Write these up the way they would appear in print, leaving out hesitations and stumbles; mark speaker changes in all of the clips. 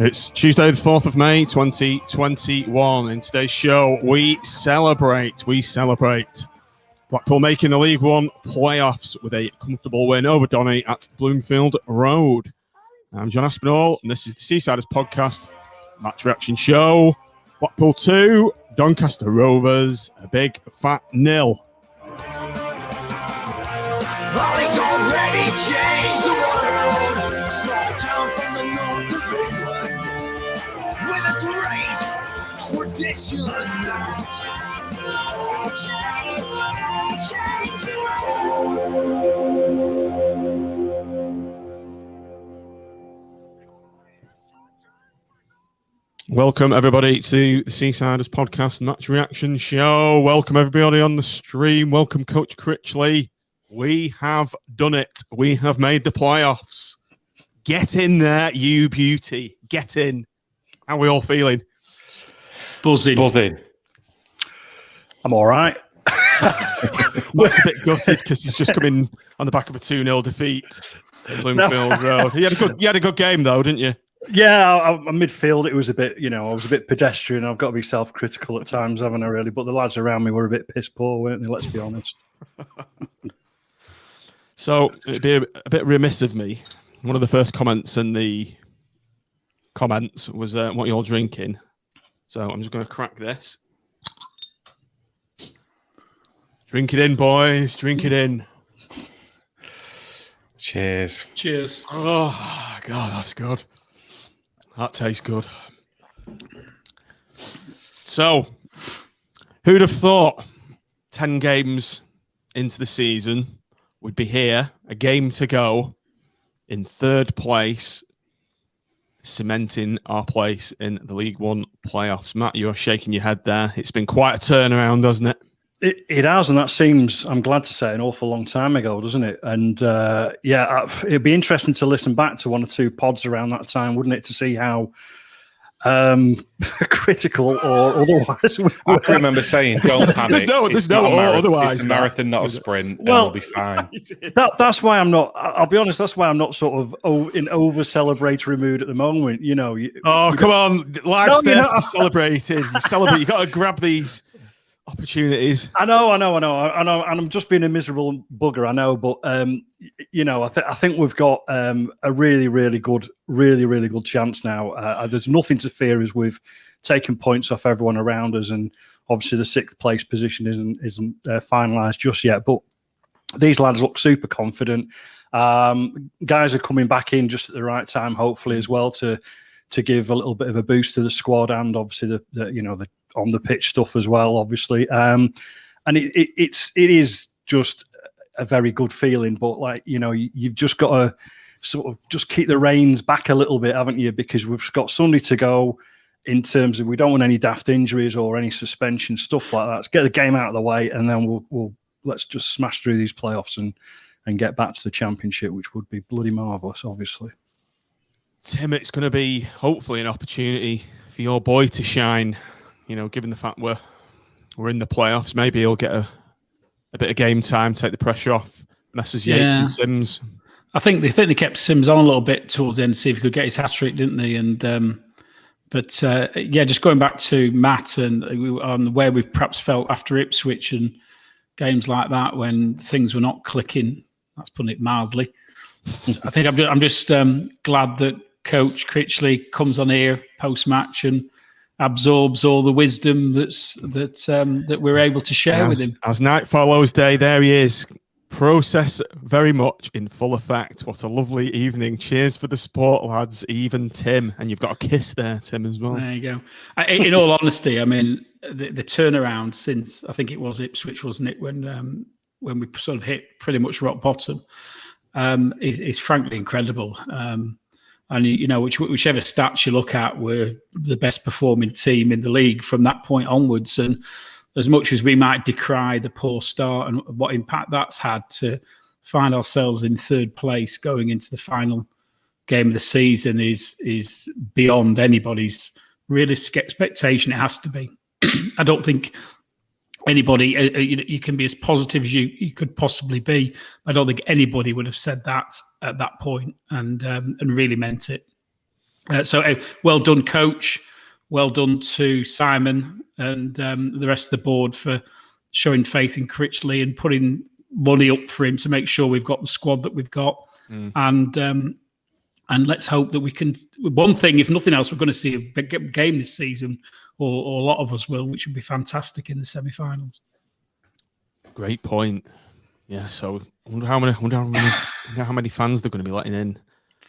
Speaker 1: It's Tuesday, the 4th of May, 2021. In today's show, we celebrate Blackpool making the League One playoffs with a comfortable win over Donny at Bloomfield Road. I'm John Aspinall, and this is the Seasiders podcast, match reaction show. Blackpool 2, Doncaster Rovers, a big fat nil.
Speaker 2: It's already changed the world. A small town from the north of England with a great tradition.
Speaker 1: Welcome everybody to the Seasiders podcast match reaction show. Welcome everybody on the stream. Welcome Coach Critchley. We have done it. We have made the playoffs. Get in there, you beauty. Get in. How are we all feeling?
Speaker 3: Buzzing. I'm all right.
Speaker 1: Looks a bit gutted because he's just coming on the back of a 2-0 defeat at Bloomfield Road. You had a good game though, didn't you?
Speaker 3: Yeah, midfield. It was a bit, I was a bit pedestrian. I've got to be self-critical at times, haven't I? Really, but the lads around me were a bit piss poor, weren't they? Let's be honest.
Speaker 1: So it'd be a bit remiss of me. One of the first comments in the comments was what you're drinking. So I'm just going to crack this. Drink it in, boys. Drink it in.
Speaker 3: Cheers.
Speaker 1: Oh, God, that's good. That tastes good. So, who'd have thought 10 games into the season we'd be here, a game to go, in third place, cementing our place in the League One playoffs. Matt, you're shaking your head there. It's been quite a turnaround, hasn't it?
Speaker 3: It has, and that seems, I'm glad to say, an awful long time ago, doesn't it? And it'd be interesting to listen back to one or two pods around that time, wouldn't it, to see how critical or otherwise.
Speaker 4: I can remember saying, "Don't panic.
Speaker 1: There's no otherwise.
Speaker 4: It's a marathon, not a sprint. And
Speaker 3: well,
Speaker 4: we'll be fine."
Speaker 3: That's why I'm not. I'll be honest. That's why I'm not sort of in over celebratory mood at the moment.
Speaker 1: Come on, life's there to be celebrated. You celebrate. You got to grab these opportunities.
Speaker 3: I know, and I'm just being a miserable bugger. I know, but I think we've got a really good chance now. There's nothing to fear as we've taken points off everyone around us, and obviously the 6th place position isn't finalised just yet. But these lads look super confident. Guys are coming back in just at the right time, hopefully as well to give a little bit of a boost to the squad, and obviously the on the pitch stuff as well, obviously. And it is just a very good feeling. But you've just got to sort of just keep the reins back a little bit, haven't you? Because we've got Sunday to go. In terms of, we don't want any daft injuries or any suspension stuff like that. Let's get the game out of the way, and then let's just smash through these playoffs and get back to the Championship, which would be bloody marvellous, obviously.
Speaker 1: Tim, it's going to be hopefully an opportunity for your boy to shine. Given the fact we're in the playoffs, maybe he'll get a bit of game time, take the pressure off Messrs Yates and Sims.
Speaker 5: I think they kept Sims on a little bit towards the end to see if he could get his hat-trick, didn't they? And just going back to Matt and on where we perhaps felt after Ipswich and games like that when things were not clicking, that's putting it mildly. I think I'm just glad that Coach Critchley comes on here post-match and absorbs all the wisdom that we're able to share with him.
Speaker 1: As night follows day, there he is. Process very much in full effect. What a lovely evening. Cheers for the sport, lads. Even Tim. And you've got a kiss there, Tim, as well.
Speaker 5: There you go. In all honesty, I mean, the turnaround since, I think it was Ipswich, wasn't it, when we sort of hit pretty much rock bottom, is frankly incredible. And, whichever stats you look at, we're the best performing team in the league from that point onwards. And as much as we might decry the poor start and what impact that's had, to find ourselves in third place going into the final game of the season is beyond anybody's realistic expectation. It has to be. I don't think anybody, you can be as positive as you could possibly be. I don't think anybody would have said that at that point and really meant it. Well done, coach. Well done to Simon and the rest of the board for showing faith in Critchley and putting money up for him to make sure we've got the squad that we've got. And let's hope that we can. One thing, if nothing else, we're going to see a big game this season, or a lot of us will, which would be fantastic in the semi-finals.
Speaker 1: Great point. Yeah, so I wonder how many fans they're going to be letting in.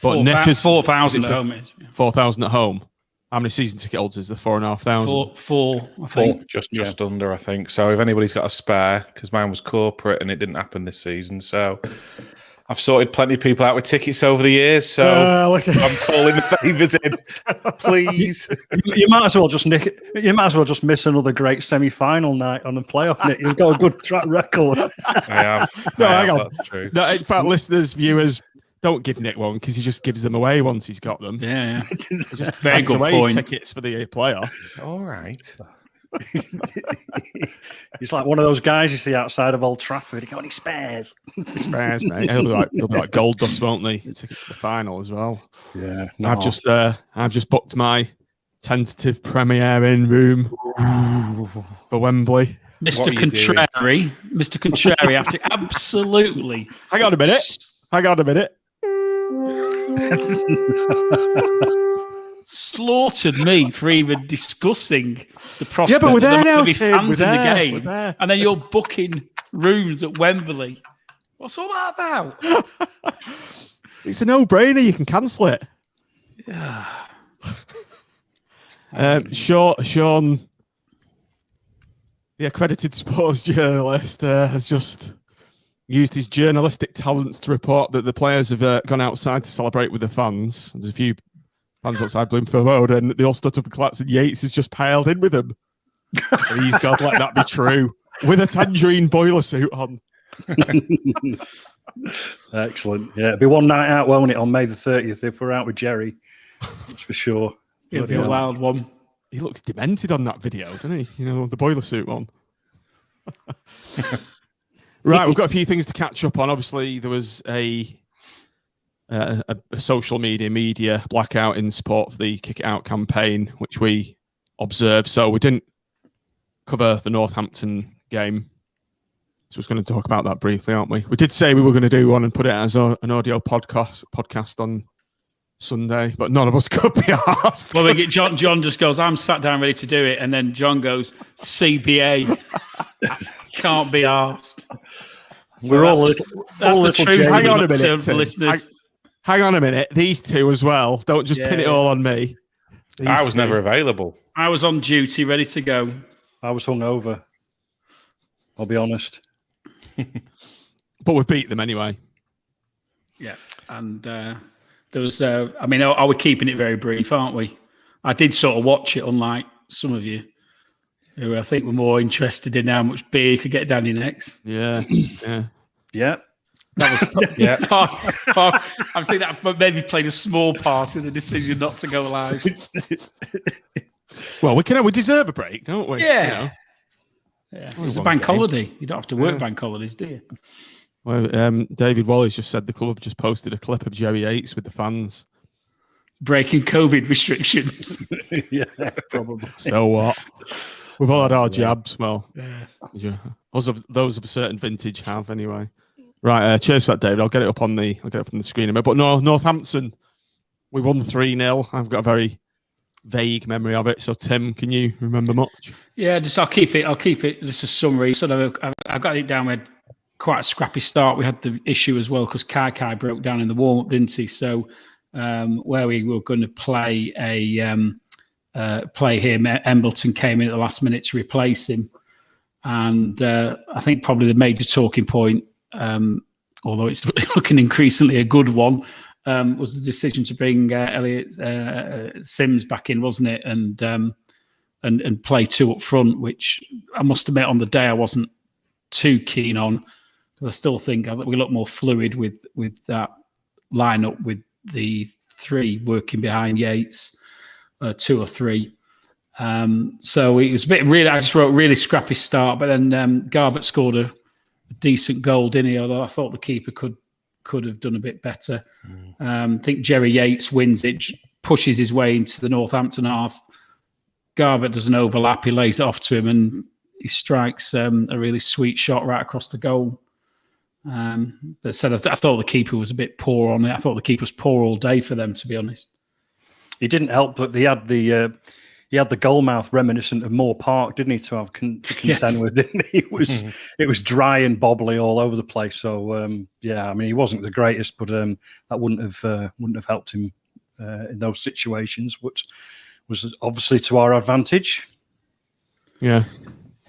Speaker 1: But
Speaker 5: 4,000 at home is
Speaker 1: 4,000 at home. How many season ticket holders is there? 4,500.
Speaker 5: Four, I think.
Speaker 4: Just under, I think. So if anybody's got a spare, because mine was corporate and it didn't happen this season, so I've sorted plenty of people out with tickets over the years. So I'm calling the favours in, please.
Speaker 3: You might as well just miss another great semi-final night on a playoff night. You've got a good track record.
Speaker 4: I have.
Speaker 1: Hang on.
Speaker 4: That's true.
Speaker 1: No, in fact, listeners, viewers, don't give Nick one because he just gives them away once he's got them.
Speaker 5: Yeah.
Speaker 1: Just
Speaker 5: Very good point.
Speaker 1: Tickets for the playoffs.
Speaker 4: All right.
Speaker 3: He's like one of those guys you see outside of Old Trafford. You got any spares?
Speaker 1: Spares, mate. They'll be like gold dust, won't they? Tickets for the final as well.
Speaker 3: Yeah.
Speaker 1: No. I've just booked my tentative premiere in room for Wembley.
Speaker 5: Mr. Contrary, after absolutely.
Speaker 1: Hang on a minute.
Speaker 5: Slaughtered me for even discussing the prospect
Speaker 1: but we're there
Speaker 5: of there
Speaker 1: now,
Speaker 5: might be
Speaker 1: Tim.
Speaker 5: fans
Speaker 1: We're
Speaker 5: in
Speaker 1: there.
Speaker 5: the game,
Speaker 1: We're there.
Speaker 5: and then you're booking rooms at Wembley. What's all that about?
Speaker 1: It's a no-brainer. You can cancel it. Sean, the accredited sports journalist, has just used his journalistic talents to report that the players have gone outside to celebrate with the fans. There's a few fans outside Bloomfield Road, and they all stood up and clapped, and Yates has just piled in with them. Please, God, let that be true. With a tangerine boiler suit on.
Speaker 3: Excellent. Yeah, it'll be one night out, won't it, on May the 30th if we're out with Jerry. That's for sure.
Speaker 5: It'll be a wild one.
Speaker 1: He looks demented on that video, doesn't he? You know, the boiler suit on. Right, we've got a few things to catch up on. Obviously, there was a social media blackout in support of the Kick It Out campaign, which we observed. So we didn't cover the Northampton game. So I was going to talk about that briefly, aren't we? We did say we were going to do one and put it as an audio podcast on Sunday, but none of us could be asked.
Speaker 5: Well, we get John just goes, I'm sat down ready to do it. And then John goes, CBA. Can't be asked.
Speaker 3: So we're all little
Speaker 5: truth.
Speaker 1: Hang on a minute,
Speaker 5: Tim. Listeners.
Speaker 1: Hang on a minute. These two as well. Don't just pin it all on me.
Speaker 4: I was never available.
Speaker 5: I was on duty, ready to go.
Speaker 3: I was hungover. I'll be honest.
Speaker 1: But we've beat them anyway.
Speaker 5: Yeah. And there was, are we keeping it very brief, aren't we? I did sort of watch it, unlike some of you, who I think were more interested in how much beer you could get down your necks.
Speaker 1: Yeah.
Speaker 5: That was part. I think that maybe played a small part in the decision not to go live.
Speaker 1: Well, we deserve a break, don't we?
Speaker 5: Yeah.
Speaker 1: You know?
Speaker 5: Yeah. It's a bank holiday. You don't have to work bank holidays, do you?
Speaker 1: Well, David Wallace just said the club have just posted a clip of Jerry Yates with the fans
Speaker 5: breaking COVID restrictions.
Speaker 3: Yeah, probably.
Speaker 1: So what? We've all had our jabs. Well, those of a certain vintage have anyway. Right, cheers for that, David. I'll get it up from the screen in a minute. But no, Northampton, we won 3-0. I've got a very vague memory of it. So, Tim, can you remember much?
Speaker 5: Yeah, I'll keep it just a summary. Sort of, I got it down. We had quite a scrappy start. We had the issue as well because Kai broke down in the warm up, didn't he? So, where we were going to play play him, Embleton came in at the last minute to replace him, and I think probably the major talking point, although it's looking increasingly a good one, was the decision to bring Elliot Sims back in, wasn't it? And play two up front, which I must admit on the day I wasn't too keen on, because I still think we look more fluid with that lineup with the three working behind Yates, 2 or 3. So it was a bit really. I just wrote really scrappy start, but then Garbett scored a decent goal, didn't he? Although I thought the keeper could have done a bit better. I think Jerry Yates wins it pushes his way into the Northampton half. Garbutt does an overlap, he lays it off to him, and he strikes a really sweet shot right across the goal. But said, I thought the keeper was a bit poor on it. I thought the keeper was poor all day for them, to be honest.
Speaker 3: He didn't help, but he had the goal mouth reminiscent of Moore Park, didn't he? To contend with, didn't he? It was dry and bobbly all over the place. So yeah, I mean, he wasn't the greatest, but that wouldn't have helped him in those situations, which was obviously to our advantage.
Speaker 1: Yeah.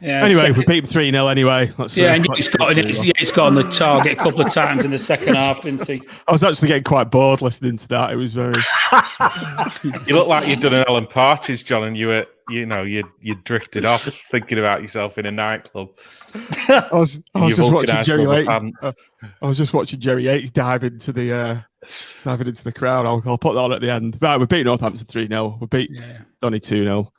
Speaker 1: Anyway, we beat 3-0 anyway.
Speaker 5: And Yates got on the target a couple of times in the second half, didn't he?
Speaker 1: I was actually getting quite bored listening to that. It was very...
Speaker 4: You look like you'd done an Alan Partridge, John, and you drifted off thinking about yourself in a nightclub.
Speaker 1: I was just watching Jerry Yates. I was just watching Jerry Yates dive into the crowd. I'll put that on at the end. Right, we beat Northampton 3-0. We beat Donny 2-0.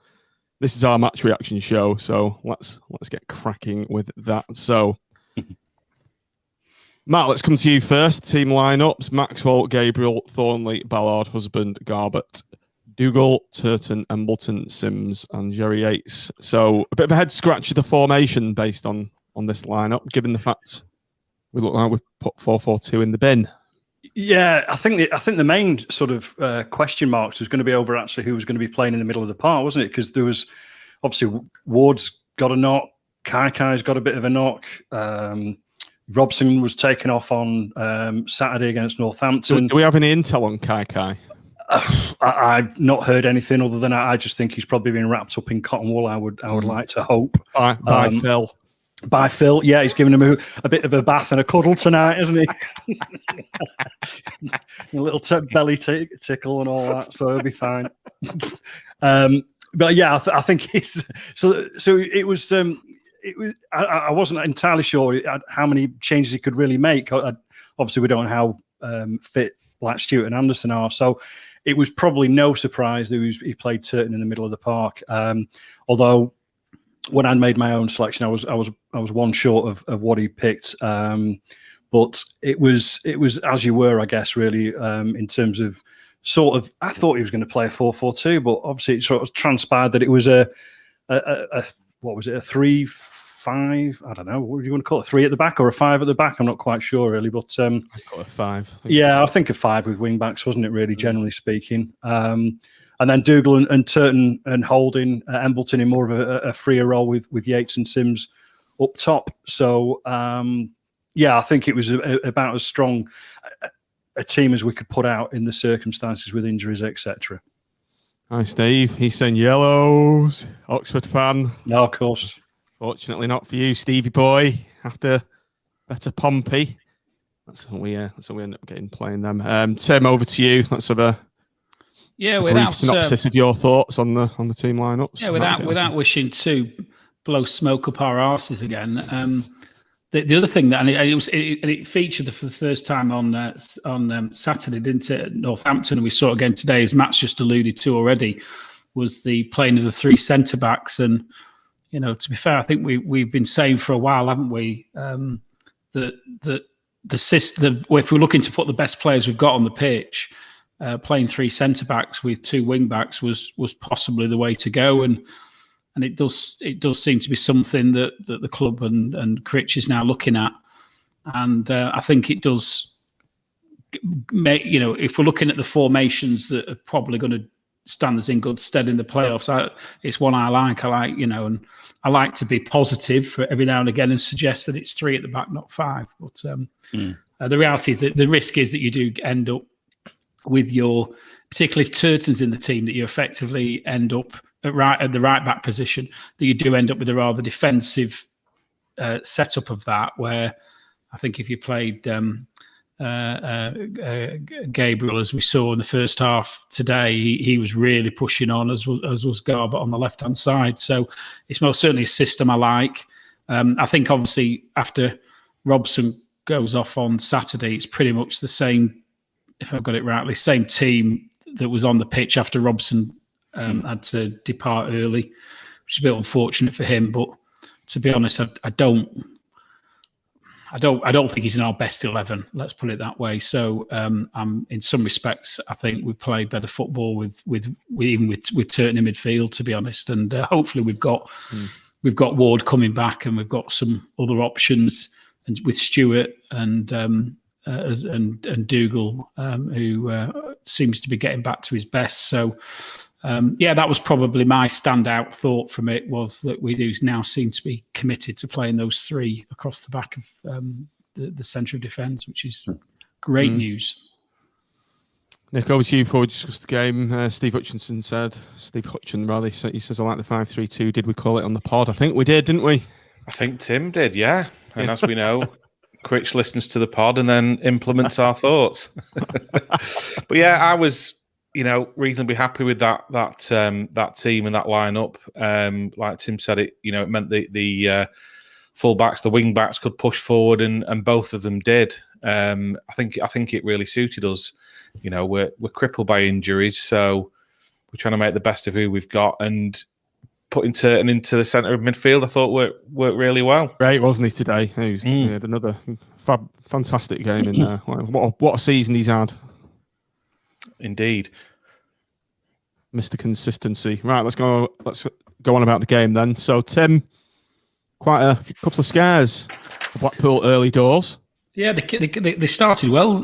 Speaker 1: This is our match reaction show, so let's get cracking with that. So, Matt, let's come to you first. Team lineups: Maxwell, Gabriel, Thornley, Ballard, Husband, Garbutt, Dougal, Turton, Embleton, Sims, and Jerry Yates. So, a bit of a head scratch of the formation based on this lineup, given the fact we look like we've put 4-4-2 in the bin.
Speaker 3: Yeah, I think the main sort of question marks was going to be over actually who was going to be playing in the middle of the park, wasn't it? Because there was obviously Ward's got a knock, Kaikai's got a bit of a knock. Robson was taken off on Saturday against Northampton.
Speaker 1: Do we have any intel on Kaikai?
Speaker 3: I've not heard anything other than I just think he's probably been wrapped up in cotton wool. I would like to hope
Speaker 1: by Phil.
Speaker 3: By Phil, yeah, he's giving him a bit of a bath and a cuddle tonight, isn't he? A little belly tickle and all that, so he'll be fine. But yeah, I think he's so. It was. I wasn't entirely sure how many changes he could really make. Obviously, we don't know how fit Black, Stewart, and Anderson are, so it was probably no surprise that he played Turton in the middle of the park. Although, when I made my own selection, I was one short of what he picked, but it was as you were, I guess, really in terms of sort of. I thought he was going to play a 4-4-2, but obviously it sort of transpired that it was a what was it, a 3-5? I don't know. What do you want to call it? 3 at the back or a 5 at the back? I'm not quite sure really, but
Speaker 1: I call it a 5.
Speaker 3: I think a 5 with wing backs, wasn't it? Really, generally speaking. And then Dougal and Turton and Holding, Embleton in more of a freer role with Yates and Sims up top. So, I think it was about as strong a team as we could put out in the circumstances with injuries, etc.
Speaker 1: Hi, Steve. He's saying yellows. Oxford fan.
Speaker 3: No, of course.
Speaker 1: Fortunately not for you, Stevie boy. After better Pompey. That's how we end up getting playing them. Tim, over to you. Let's have a brief synopsis of your thoughts on the team lineups.
Speaker 5: Yeah, without wishing to blow smoke up our arses again. The other thing that it featured for the first time on Saturday, didn't it? At Northampton, and we saw it again today, as Matt's just alluded to already, was the playing of the 3 centre backs. And to be fair, I think we've been saying for a while, haven't we, that the system, if we're looking to put the best players we've got on the pitch. Playing 3 centre backs with 2 wing backs was possibly the way to go, and it does seem to be something that the club and Critch is now looking at, and I think it does make, if we're looking at the formations that are probably going to stand us in good stead in the playoffs, it's one I like, and I like to be positive for every now and again and suggest that it's 3 at the back, not 5. But the reality is that the risk is that you do end up with particularly if Turton's in the team, that you effectively end up at the right back position, that you do end up with a rather defensive setup of that, where I think if you played Gabriel, as we saw in the first half today, he was really pushing on, as was Garbutt on the left-hand side. So it's most certainly a system I like. I think obviously after Robson goes off on Saturday, it's pretty much the same, if I've got it rightly, same team that was on the pitch after Robson had to depart early, which is a bit unfortunate for him. But to be honest, I don't I don't think he's in our best 11. Let's put it that way. So, in some respects, I think we play better football with Turton in midfield, to be honest. And hopefully, we've got Ward coming back, and we've got some other options, and with Stewart and Dougal, who seems to be getting back to his best. So. That was probably my standout thought from it, was that we do now seem to be committed to playing those three across the back of the centre of defence, which is great news.
Speaker 1: Nick, over to you before we discuss the game. Steve Hutchinson, he says, I like the 5-3-2. Did we call it on the pod? I think we did, didn't we?
Speaker 4: I think Tim did, yeah. And as we know, Critch listens to the pod and then implements our thoughts. But yeah, I was... reasonably happy with that team and that lineup. Like Tim said, it meant the full-backs, the wing-backs could push forward, and both of them did. I think it really suited us. We're crippled by injuries, so we're trying to make the best of who we've got, and putting Turton into the centre of midfield, I thought worked really well.
Speaker 1: Great, wasn't he, today? He had another fantastic game in there. What a season he's had.
Speaker 4: Indeed.
Speaker 1: Mr. Consistency. Right, let's go on about the game then. So, Tim, quite a couple of scares for Blackpool early doors.
Speaker 5: Yeah, they started well.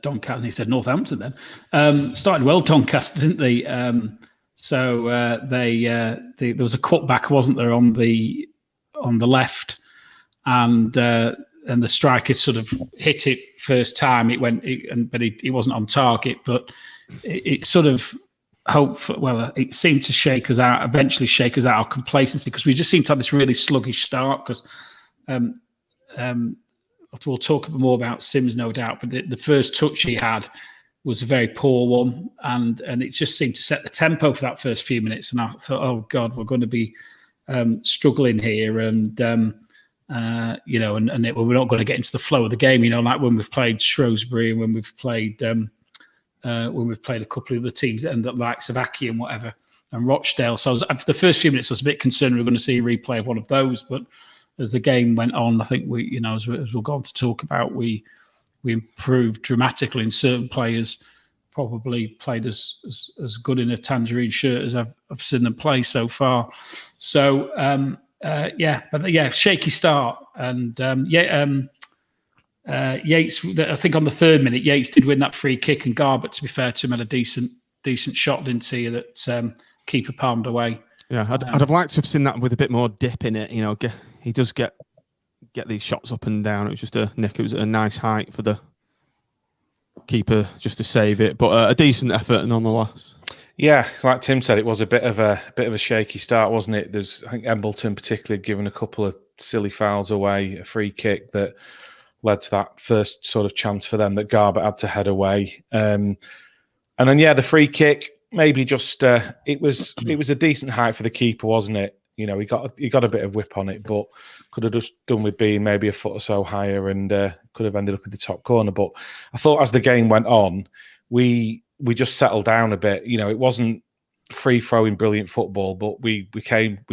Speaker 5: Doncaster, he said Northampton then. Started well, Doncaster, didn't they? There was a cutback, wasn't there, on the left, and the striker sort of hit it first time. But he wasn't on target. But it sort of it seemed to eventually shake us out our complacency, because we just seemed to have this really sluggish start. Because we'll talk more about Sims, no doubt. But the first touch he had was a very poor one, and it just seemed to set the tempo for that first few minutes. And I thought, oh God, we're going to be struggling here, and we're not going to get into the flow of the game. Like when we've played Shrewsbury and when we've played a couple of other teams, and the likes of Aki and whatever, and Rochdale. So after the first few minutes, I was a bit concerned we were going to see a replay of one of those. But as the game went on, I think we, as we'll go on to talk about, we improved dramatically, and certain players probably played as good in a tangerine shirt as I've seen them play so far. So shaky start, and Yates. I think on the 3rd minute, Yates did win that free kick, and Garbutt, to be fair to him, had a decent shot, didn't he? That keeper palmed away.
Speaker 1: Yeah, I'd have liked to have seen that with a bit more dip in it. He does get these shots up and down. It was just it was a nice height for the keeper just to save it, but a decent effort nonetheless.
Speaker 4: Yeah, like Tim said, it was a bit of a shaky start, wasn't it? I think Embleton particularly given a couple of silly fouls away, a free kick that led to that first sort of chance for them that Garbutt had to head away. And then the free kick, maybe just it was a decent height for the keeper, wasn't it? He got a bit of whip on it, but could have just done with being maybe a foot or so higher, and could have ended up in the top corner. But I thought as the game went on, we just settled down a bit. It wasn't free-flowing, brilliant football, but we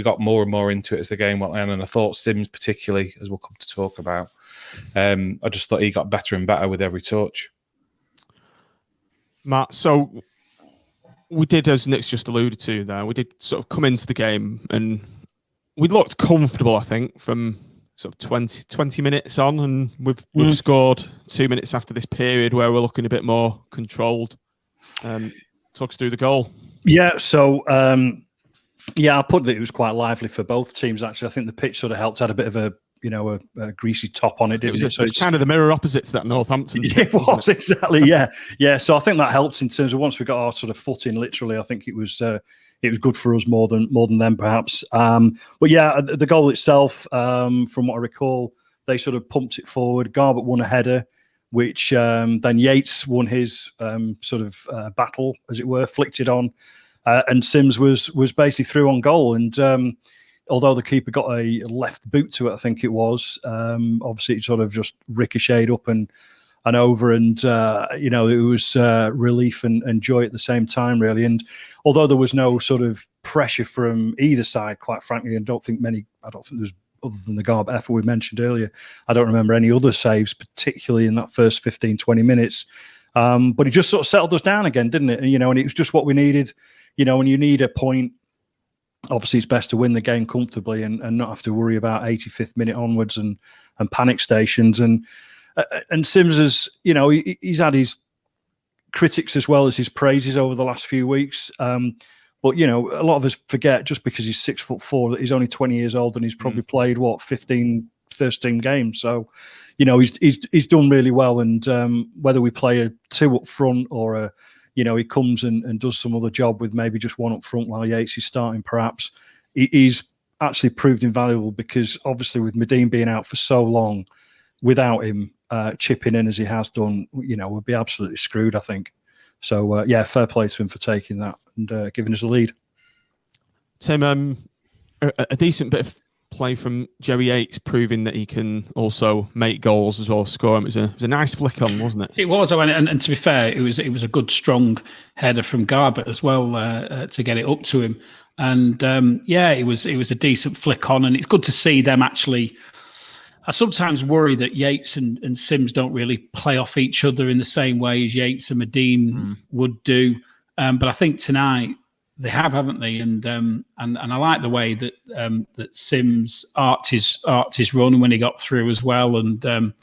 Speaker 4: got more and more into it as the game went on. And I thought Sims particularly, as we'll come to talk about, I just thought he got better and better with every touch.
Speaker 1: Matt, so we did, as Nick's just alluded to there, we did sort of come into the game and we looked comfortable, I think, from sort of 20 minutes on, and we've scored 2 minutes after this period where we're looking a bit more controlled. Talk us through the goal.
Speaker 3: Yeah, so I put that it was quite lively for both teams. Actually, I think the pitch sort of helped. Had a bit of a greasy top on it.
Speaker 1: It was kind of the mirror opposite to that Northampton.
Speaker 3: It was exactly, yeah. So I think that helped in terms of once we got our sort of foot in. Literally, I think it was good for us more than them perhaps. But yeah, the goal itself, from what I recall, they sort of pumped it forward. Garbutt won a header, which then Yates won his battle, as it were, flicked it on, and Sims was basically through on goal. And although the keeper got a left boot to it, I think it was, obviously it sort of just ricocheted up and over, and it was relief and joy at the same time, really. And although there was no sort of pressure from either side, quite frankly, I don't think there was other than the Garbutt effort we mentioned earlier. I don't remember any other saves, particularly in that first 15, 20 minutes. But it just sort of settled us down again, didn't it? And it was just what we needed. When you need a point, obviously it's best to win the game comfortably and not have to worry about 85th minute onwards and panic stations. And Sims has, he's had his critics as well as his praises over the last few weeks. But a lot of us forget, just because he's 6'4", that he's only 20 years old and he's probably played 15, 13 games. So, he's done really well. And whether we play a 2 up front or he comes and does some other job with maybe just 1 up front while Yates is starting, perhaps he's actually proved invaluable, because obviously with Medine being out for so long, without him chipping in as he has done, we'd be absolutely screwed, I think. So, fair play to him for taking that and giving us a lead.
Speaker 1: Tim, a decent bit of play from Jerry Yates, proving that he can also make goals as well as score them. It was a nice flick on, wasn't it?
Speaker 5: It was, and to be fair, it was a good, strong header from Garbutt as well to get it up to him. And it was a decent flick on, and it's good to see them actually. I sometimes worry that Yates and Sims don't really play off each other in the same way as Yates and Medine would do. But I think tonight they have, haven't they? And I like the way that that Sims arced his run when he got through as well, and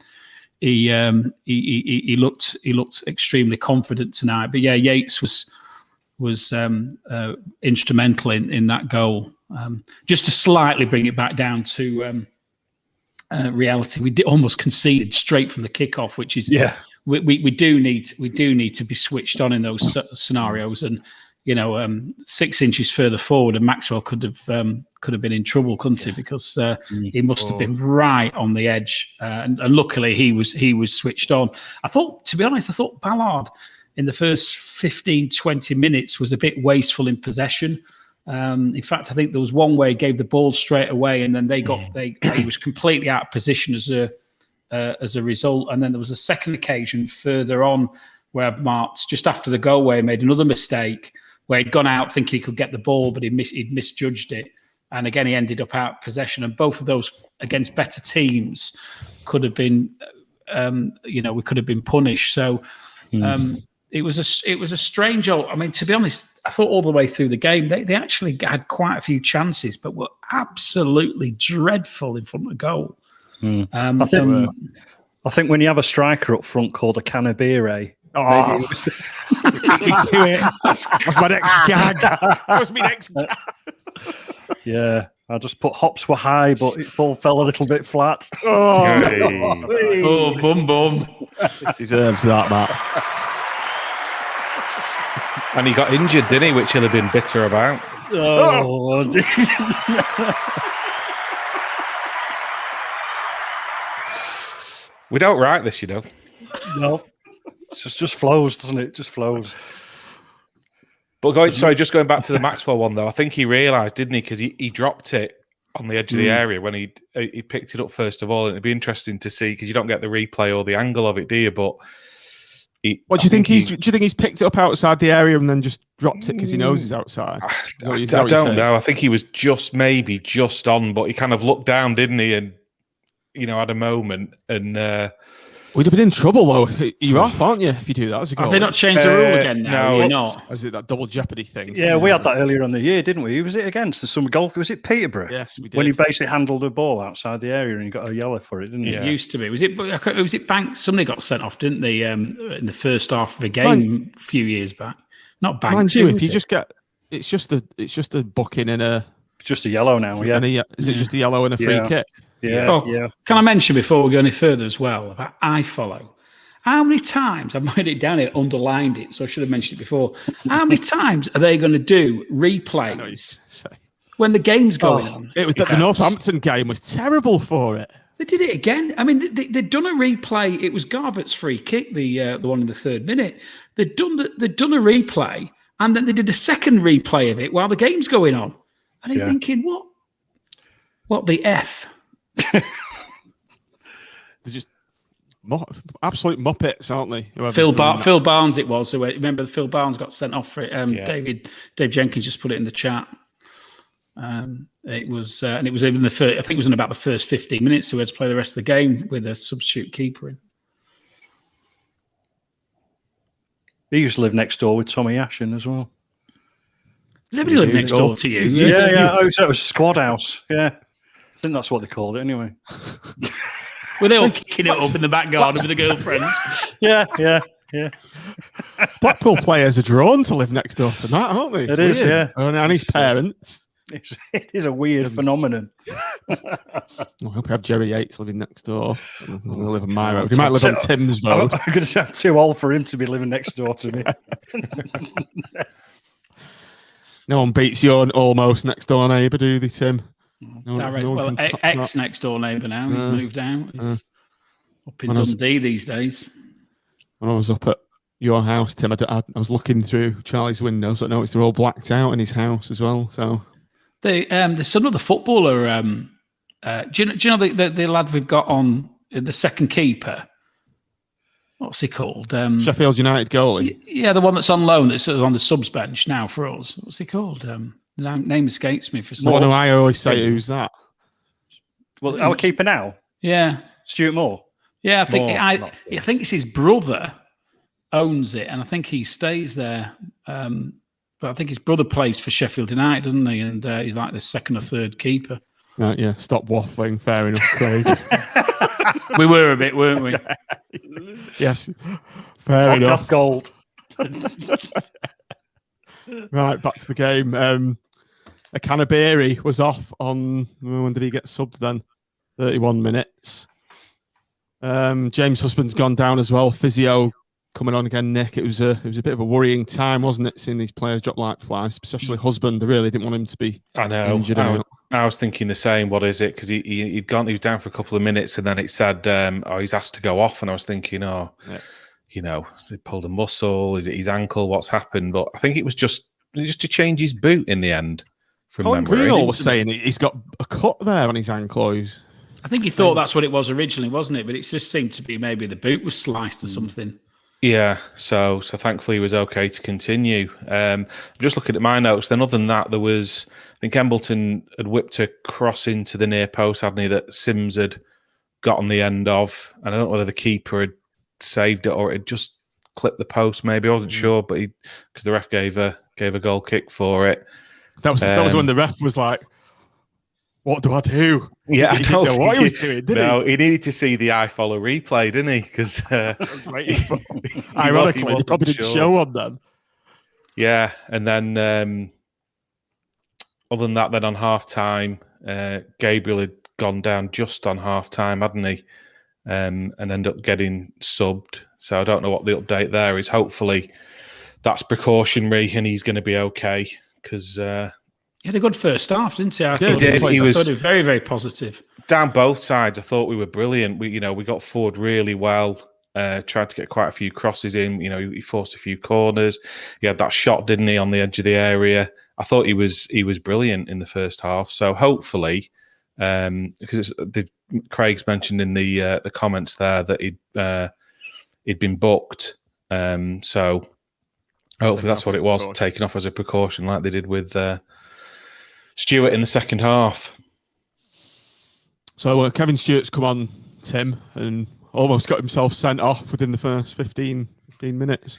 Speaker 5: he looked extremely confident tonight. But yeah, Yates was instrumental in that goal. Just to slightly bring it back down to reality, we almost conceded straight from the kickoff, which is we do need to be switched on in those scenarios. And 6 inches further forward, and Maxwell could have been in trouble, couldn't he? Because he must have been right on the edge, and luckily he was switched on. To be honest, I thought Ballard in the first 15-20 minutes was a bit wasteful in possession. In fact, I think there was one where he gave the ball straight away, and then he was completely out of position as a result. And then there was a second occasion further on where Martz, just after the goal, where he made another mistake, where he'd gone out thinking he could get the ball, but he'd misjudged it. And again, he ended up out of possession. And both of those against better teams could have been, we could have been punished. So it was a strange. I mean, to be honest, I thought all the way through the game they actually had quite a few chances, but were absolutely dreadful in front of goal.
Speaker 3: I think when you have a striker up front called a Canabire,
Speaker 1: maybe it was just That's my next gag. That was my next gag.
Speaker 3: Yeah, I just put hops were high, but it all fell a little bit flat.
Speaker 5: Oh, bum.
Speaker 1: Deserves that, Matt.
Speaker 4: And he got injured, didn't he? Which he'll have been bitter about.
Speaker 3: Oh.
Speaker 4: We don't write this,
Speaker 3: No. It just flows, doesn't it? It just flows.
Speaker 4: But just going back to the Maxwell one, though, I think he realised, didn't he? Because he dropped it on the edge of the area when he picked it up first of all. And it'd be interesting to see, because you don't get the replay or the angle of it, do you? But
Speaker 1: what do you think? Do you think he's picked it up outside the area and then just dropped it because he knows he's outside?
Speaker 4: I don't know. I think he was just on, but he kind of looked down, didn't he? And had a moment, and
Speaker 1: we'd have been in trouble though. You're off, aren't you? If you do that, as a goal.
Speaker 5: Have they not changed the rule again now?
Speaker 4: No,
Speaker 5: not.
Speaker 1: Is it that double jeopardy thing?
Speaker 3: Yeah, we had that earlier in the year, didn't we? Who was it against? Some goal? Was it Peterborough?
Speaker 1: Yes, we did.
Speaker 3: When he basically handled the ball outside the area and he got a yellow for it, didn't he?
Speaker 5: It used to be. Was it Banks? Somebody got sent off, didn't they? In the first half of a game a few years back. Not Banks.
Speaker 1: Mind you, if you just get, it's just a booking and a.
Speaker 3: It's just a yellow now. Yeah.
Speaker 1: Is it just a yellow and a free kick?
Speaker 3: Yeah.
Speaker 5: Can I mention before we go any further as well about iFollow? How many times, I've made it down here, underlined it, so I should have mentioned it before. How many times are they going to do replays when the game's going on?
Speaker 1: It was the Northampton game was terrible for it.
Speaker 5: They did it again. I mean, they'd done a replay. It was Garbutt's free kick, the one in the 3rd minute. They'd done a replay, and then they did a second replay of it while the game's going on. And you're thinking, what the F?
Speaker 1: They're just absolute muppets, aren't they?
Speaker 5: Phil Barnes it was. So remember, Phil Barnes got sent off for it. Dave Jenkins just put it in the chat. It was, and it was even the first. I think it was in about the first 15 minutes. So we had to play the rest of the game with a substitute keeper in.
Speaker 3: He used to live next door with Tommy Ashen as well.
Speaker 5: Nobody lived next door to you.
Speaker 3: Yeah. Oh, so it was Squad House. Yeah. I think that's what they called it anyway.
Speaker 5: Were they all kicking it up in the back garden with the girlfriends?
Speaker 3: Yeah.
Speaker 1: Blackpool players are drawn to live next door to Matt, aren't they?
Speaker 3: It is, yeah.
Speaker 1: And his parents.
Speaker 3: It is a weird phenomenon.
Speaker 1: I hope we have Jerry Yates living next door. He'll live on my road. He might live on Tim's road.
Speaker 3: I'm going to say I'm too old for him to be living next door to me.
Speaker 1: No one beats your almost next door neighbour, do they, Tim?
Speaker 5: Ex next door neighbour now. He's moved out. He's up in Dundee these days.
Speaker 1: When I was up at your house, Tim, I was looking through Charlie's window, so I noticed they're all blacked out in his house as well. So
Speaker 5: the son of the footballer. Do you know the lad we've got on the second keeper? What's he called?
Speaker 1: Sheffield United goalie.
Speaker 5: Yeah, the one that's on loan, that's on the subs bench now for us. What's he called? The name escapes me for some.
Speaker 1: The one who I always say, who's that?
Speaker 3: Well, our keeper now.
Speaker 5: Yeah,
Speaker 3: Stuart Moore.
Speaker 5: Yeah, I think it's his brother owns it, and I think he stays there. But I think his brother plays for Sheffield United, doesn't he? And he's like the second or third keeper.
Speaker 1: Right, yeah. Stop waffling. Fair enough, Craig.
Speaker 5: We were a bit, weren't we?
Speaker 1: Yes. Fair enough.
Speaker 3: Gold.
Speaker 1: Right, back to the game. A Canterbury was off on, when did he get subbed then? 31 minutes. James Husband's gone down as well. Physio coming on again, Nick. It was a bit of a worrying time, wasn't it, seeing these players drop like flies, especially Husband. They really didn't want him to be injured.
Speaker 4: I was thinking the same. What is it? Because he was down for a couple of minutes, and then it said, he's asked to go off, and I was thinking, he pulled a muscle, is it his ankle, what's happened? But I think it was just to change his boot in the end. From
Speaker 1: Colin Greenall was saying he's got a cut there on his ankle.
Speaker 5: I think he thought that's what it was originally, wasn't it? But it just seemed to be maybe the boot was sliced or something.
Speaker 4: Yeah, so thankfully he was okay to continue. I'm just looking at my notes. Then other than that, there was, I think Embleton had whipped a cross into the near post, hadn't he, that Sims had got on the end of. And I don't know whether the keeper had saved it or it had just clipped the post, maybe. I wasn't sure, but because the ref gave a goal kick for it.
Speaker 1: That was when the ref was like, what do I do?
Speaker 4: Yeah,
Speaker 1: he didn't know what he was doing, did he?
Speaker 4: No, he needed to see the I-follow replay, didn't he? Because
Speaker 1: ironically, he probably didn't show on then.
Speaker 4: Yeah, and then other than that, then on half-time, Gabriel had gone down just on half-time, hadn't he? And ended up getting subbed. So I don't know what the update there is. Hopefully that's precautionary and he's going to be okay because...
Speaker 5: He had a good first half, didn't he? I thought
Speaker 4: he was
Speaker 5: very, very positive.
Speaker 4: Down both sides, I thought we were brilliant. We got forward really well. Tried to get quite a few crosses in. He forced a few corners. He had that shot, didn't he, on the edge of the area? I thought he was brilliant in the first half. So hopefully, because Craig's mentioned in the comments there that he'd been booked. So hopefully that's what it was, taken off as a precaution, like they did with. Stewart in the second half.
Speaker 1: So Kevin Stewart's come on, Tim, and almost got himself sent off within the first 15 minutes.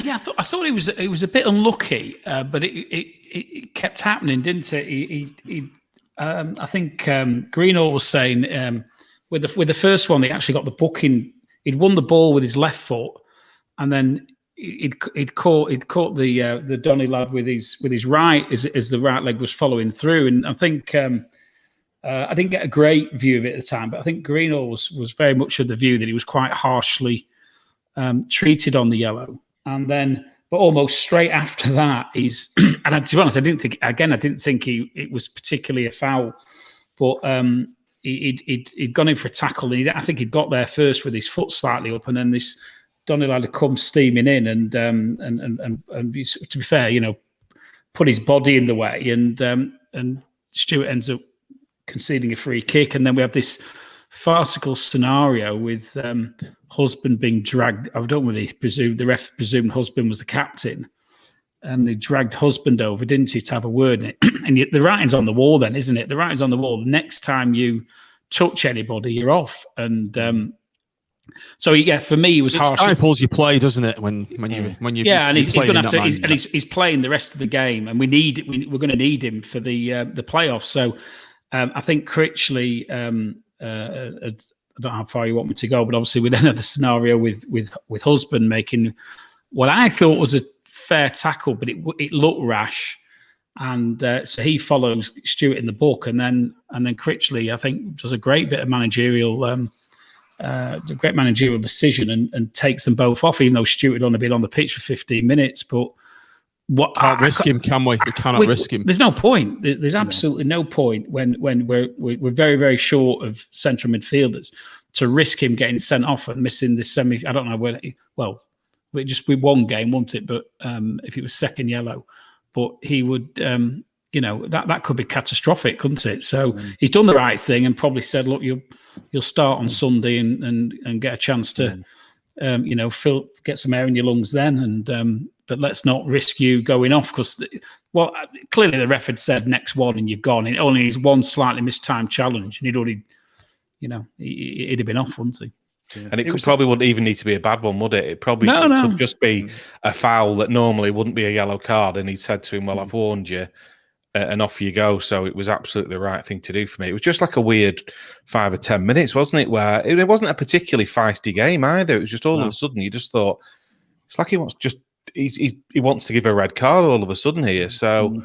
Speaker 5: Yeah, I thought he was a bit unlucky, but it kept happening, didn't it? I think Greenall was saying with the first one, they actually got the booking. He'd won the ball with his left foot, and then he'd caught the Donny lad with his right as the right leg was following through, and I think I didn't get a great view of it at the time, but I think Greenall was very much of the view that he was quite harshly treated on the yellow, and then but almost straight after that he's and to be honest, I didn't think it was particularly a foul, but he'd gone in for a tackle, and I think he'd got there first with his foot slightly up, and then this Donny lad had come steaming in and to be fair, put his body in the way, and Stewart ends up conceding a free kick, and then we have this farcical scenario with Husband being dragged. I don't know whether the ref presumed Husband was the captain, he dragged husband over, didn't he, to have a word? And the writing's on the wall then, isn't it? The writing's on the wall. The next time you touch anybody, you're off. And so yeah, for me, it was harsh. It
Speaker 1: stifles your play, doesn't it? When you
Speaker 5: and he's going to have to. He's playing the rest of the game, and we're going to need him for the playoffs. So I think Critchley. I don't know how far you want me to go, but obviously we then had the scenario with husband making what I thought was a fair tackle, but it looked rash, and so he follows Stewart in the book, and then Critchley, I think, does a great bit of managerial, great managerial decision and takes them both off, even though Stewart had only been on the pitch for 15 minutes. But
Speaker 1: can't risk him, can we? We cannot risk him.
Speaker 5: There's no point. There's absolutely no point when we're very, very short of central midfielders to risk him getting sent off and missing the semi. I don't know where. Well, we just be one game, wouldn't it? But if it was second yellow, but he would. That could be catastrophic, couldn't it? So he's done the right thing and probably said, "Look, you'll start on Sunday and get a chance to, get some air in your lungs then." And but let's not risk you going off because, clearly the ref had said next one and you've gone. It only needs one slightly mistimed challenge and he'd already, he'd have been off, wouldn't he?
Speaker 4: Yeah. And it probably wouldn't even need to be a bad one, would it? It probably could just be a foul that normally wouldn't be a yellow card. And he said to him, "Well, I've warned you," and off you go. So it was absolutely the right thing to do for me. It was just like a weird 5 or 10 minutes, wasn't it? Where it wasn't a particularly feisty game either. It was just all of a sudden you just thought it's like he wants to give a red card all of a sudden here. So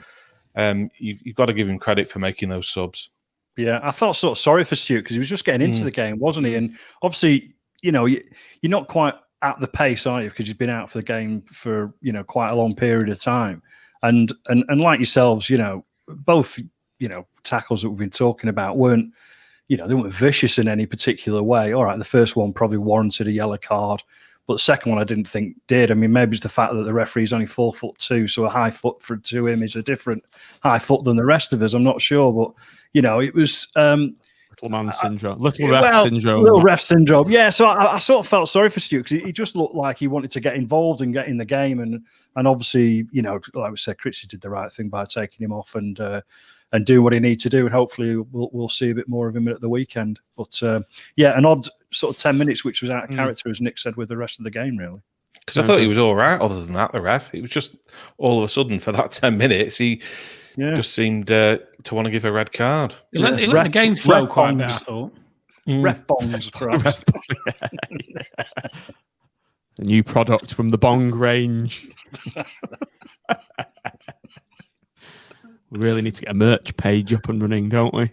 Speaker 4: you've got to give him credit for making those subs.
Speaker 3: Yeah, I felt sort of sorry for Stu because he was just getting into the game, wasn't he? And obviously, you're not quite at the pace, are you? Because you've been out for the game for quite a long period of time, and like yourselves, both tackles that we've been talking about weren't they weren't vicious in any particular way. All right, the first one probably warranted a yellow card. But the second one I didn't think did. I mean, maybe it's the fact that the referee's only 4'2", so a high foot to him is a different high foot than the rest of us. I'm not sure, but it was
Speaker 1: little man syndrome, little
Speaker 3: ref syndrome. Yeah, so I sort of felt sorry for Stu because he just looked like he wanted to get involved and get in the game, and obviously, like we said, Critchley did the right thing by taking him off and doing what he needs to do, and hopefully we'll see a bit more of him at the weekend. But an odd sort of 10 minutes, which was out of character, as Nick said, with the rest of the game, really.
Speaker 4: Because I thought he was all right. Other than that, the ref, it was just all of a sudden for that 10 minutes, he just seemed to want to give a red card.
Speaker 5: He let the game flow quite a bit, I thought.
Speaker 3: Ref bongs, perhaps.
Speaker 1: A new product from the bong range. We really need to get a merch page up and running, don't we?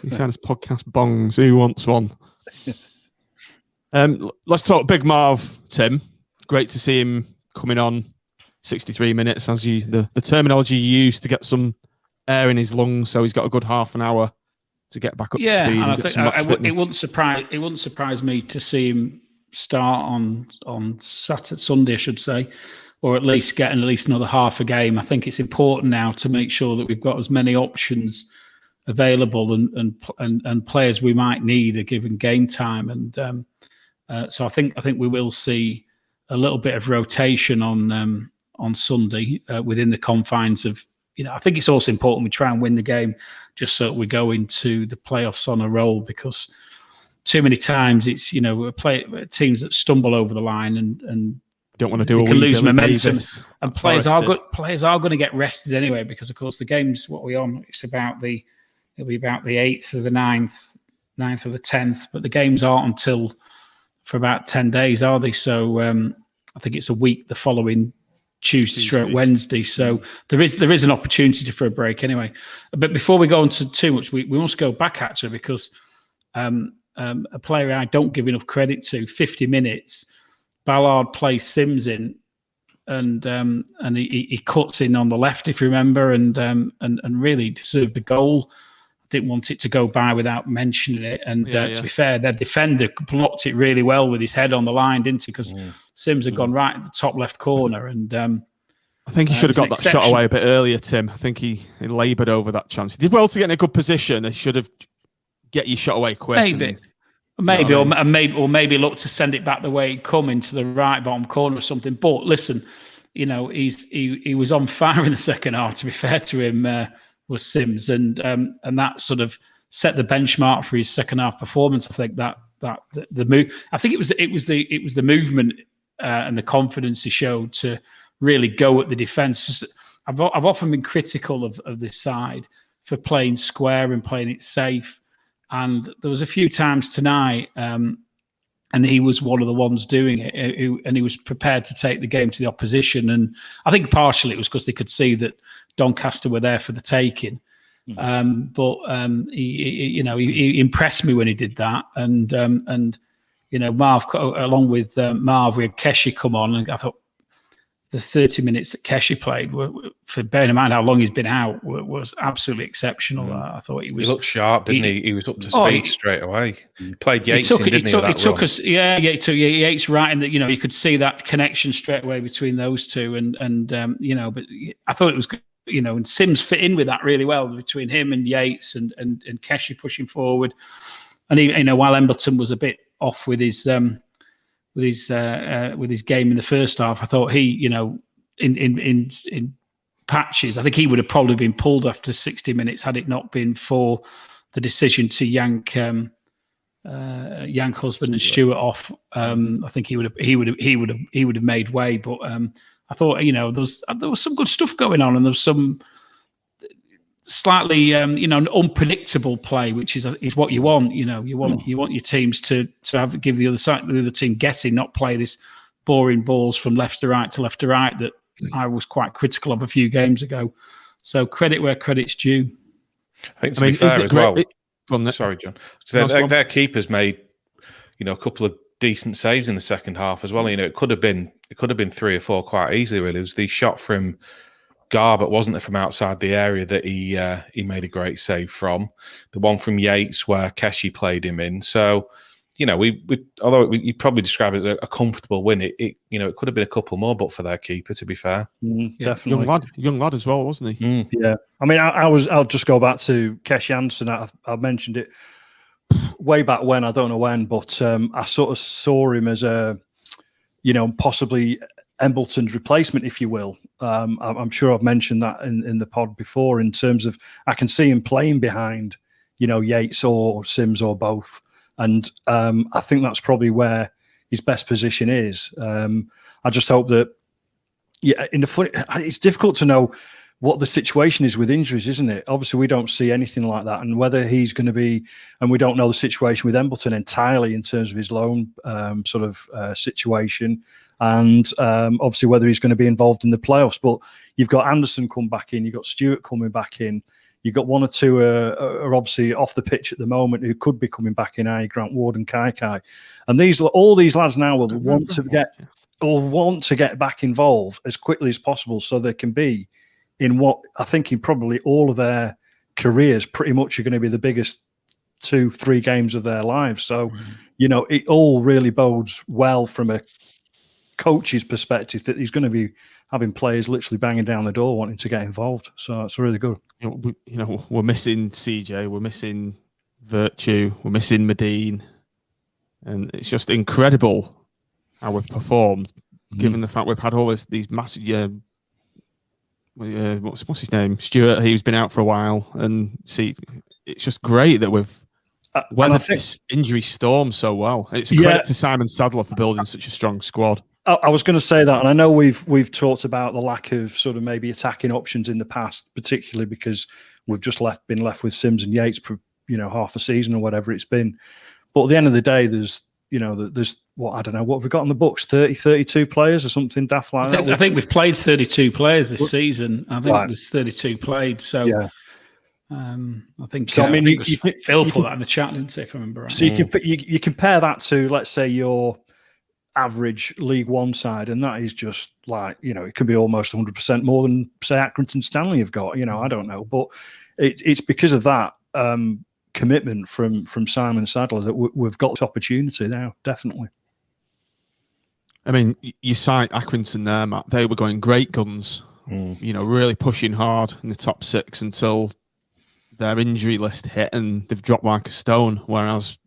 Speaker 1: Sounds podcast bongs. Who wants one? Let's talk Big Marv, Tim. Great to see him coming on 63 minutes, as the terminology you used to get some air in his lungs, so he's got a good half an hour to get back up to speed.
Speaker 5: And I think it wouldn't surprise me to see him start on Sunday, I should say, or at least getting at least another half a game. I think it's important now to make sure that we've got as many options available and players we might need a given game time. And so I think we will see a little bit of rotation on Sunday within the confines of. I think it's also important we try and win the game just so that we go into the playoffs on a roll, because too many times it's teams that stumble over the line and
Speaker 1: don't want to do.
Speaker 5: Can lose momentum, and players are going to get rested anyway, because of course the game's what we're on. It'll be about the 8th or the 9th or the 10th, but the games aren't until for about 10 days, are they? So I think it's a week the following Tuesday, Wednesday. So there is an opportunity for a break anyway. But before we go on to too much, we must go back actually, because a player I don't give enough credit to, 50 minutes, Ballard plays Sims in, and he cuts in on the left, if you remember, and really deserved the goal. Didn't want it to go by without mentioning it. And to be fair, their defender blocked it really well with his head on the line, didn't he? Because Sims had gone right at the top left corner. And
Speaker 1: I think he should have got that shot away a bit earlier, Tim. I think he laboured over that chance. He did well to get in a good position. He should have get your shot away quick.
Speaker 5: Maybe look to send it back the way it come into the right bottom corner or something. But listen, he was on fire in the second half. To be fair to him, was Sims, and that sort of set the benchmark for his second half performance. I think that the move. I think it was the movement and the confidence he showed to really go at the defence. I've often been critical of this side for playing square and playing it safe, and there was a few times tonight. And he was one of the ones doing it, and he was prepared to take the game to the opposition. And I think partially it was because they could see that Doncaster were there for the taking. But he impressed me when he did that. And Marv, along with Marv, we had Keshi come on, and I thought the 30 minutes that Keshi played, for bearing in mind how long he's been out, was absolutely exceptional. I thought he
Speaker 4: looked sharp, didn't he? He was up to speed straight away. He played Yates, didn't he?
Speaker 5: He took us, he took Yates right, and you could see that connection straight away between those two, and but I thought it was good. And Sims fit in with that really well between him and Yates and Keshi pushing forward, and while Embleton was a bit off with his game in the first half, I thought he, in patches, I think he would have probably been pulled after 60 minutes had it not been for the decision to yank Husband and Stewart off. I think he would have made way, but I thought there was some good stuff going on, and there was some slightly unpredictable play, which is what you want. You want your teams to give the other team guessing, not play this boring balls from left to right that I was quite critical of a few games ago. So credit where credit's due.
Speaker 4: I think to be fair as well. Sorry, John. Their keepers made a couple of decent saves in the second half as well. It could have been 3 or 4 quite easily. Really, there's the shot from Garbutt, wasn't it, from outside the area that he made a great save from. The one from Yates where Keshi played him in. So, although you probably describe it as a comfortable win, it could have been a couple more, but for their keeper, to be fair.
Speaker 3: Definitely.
Speaker 1: Young lad as well, wasn't he?
Speaker 3: Yeah. I mean, I'll just go back to Keshi Anderson. I mentioned it way back when, I don't know when, but I sort of saw him as possibly Embleton's replacement, if you will. I'm sure I've mentioned that in the pod before, in terms of I can see him playing behind, Yates or Sims or both. And I think that's probably where his best position is. I just hope that, it's difficult to know what the situation is with injuries, isn't it? Obviously, we don't see anything like that. And whether he's going to be, and we don't know the situation with Embleton entirely in terms of his loan situation. And obviously whether he's going to be involved in the playoffs. But you've got Anderson come back in, you've got Stewart coming back in, you've got one or two are obviously off the pitch at the moment who could be coming back in, i.e. Grant Ward and Kai. And all these lads now will want to get back involved as quickly as possible, so they can be in what I think in probably all of their careers pretty much are going to be the biggest 2-3 games of their lives. So, it all really bodes well from a coach's perspective that he's going to be having players literally banging down the door wanting to get involved. So it's really good.
Speaker 1: We're missing CJ, we're missing Virtue, we're missing Medine, and it's just incredible how we've performed, given the fact we've had all these massive. What's his name? Stewart. He's been out for a while, and it's just great that we've weathered this injury storm so well. It's a credit to Simon Sadler for building such a strong squad.
Speaker 3: I was going to say that, and I know we've talked about the lack of sort of maybe attacking options in the past, particularly because we've just been left with Sims and Yates for half a season or whatever it's been. But at the end of the day, there's what I don't know what we've got on the books, 32 players or something daft like that.
Speaker 5: I think we've played 32 players this season. I think there's 32 played. So
Speaker 3: yeah.
Speaker 5: I think
Speaker 3: so.
Speaker 5: Phil put that in the chat, didn't he, if I remember right?
Speaker 3: So you compare that to, let's say, your average League One side, and that is just like, it could be almost 100% more than, say, Accrington Stanley have got. I don't know, but it's because of that commitment from Simon Sadler that we've got this opportunity now, definitely.
Speaker 1: I mean, you cite Accrington there, Matt. They were going great guns, really pushing hard in the top 6 until their injury list hit and they've dropped like a stone, whereas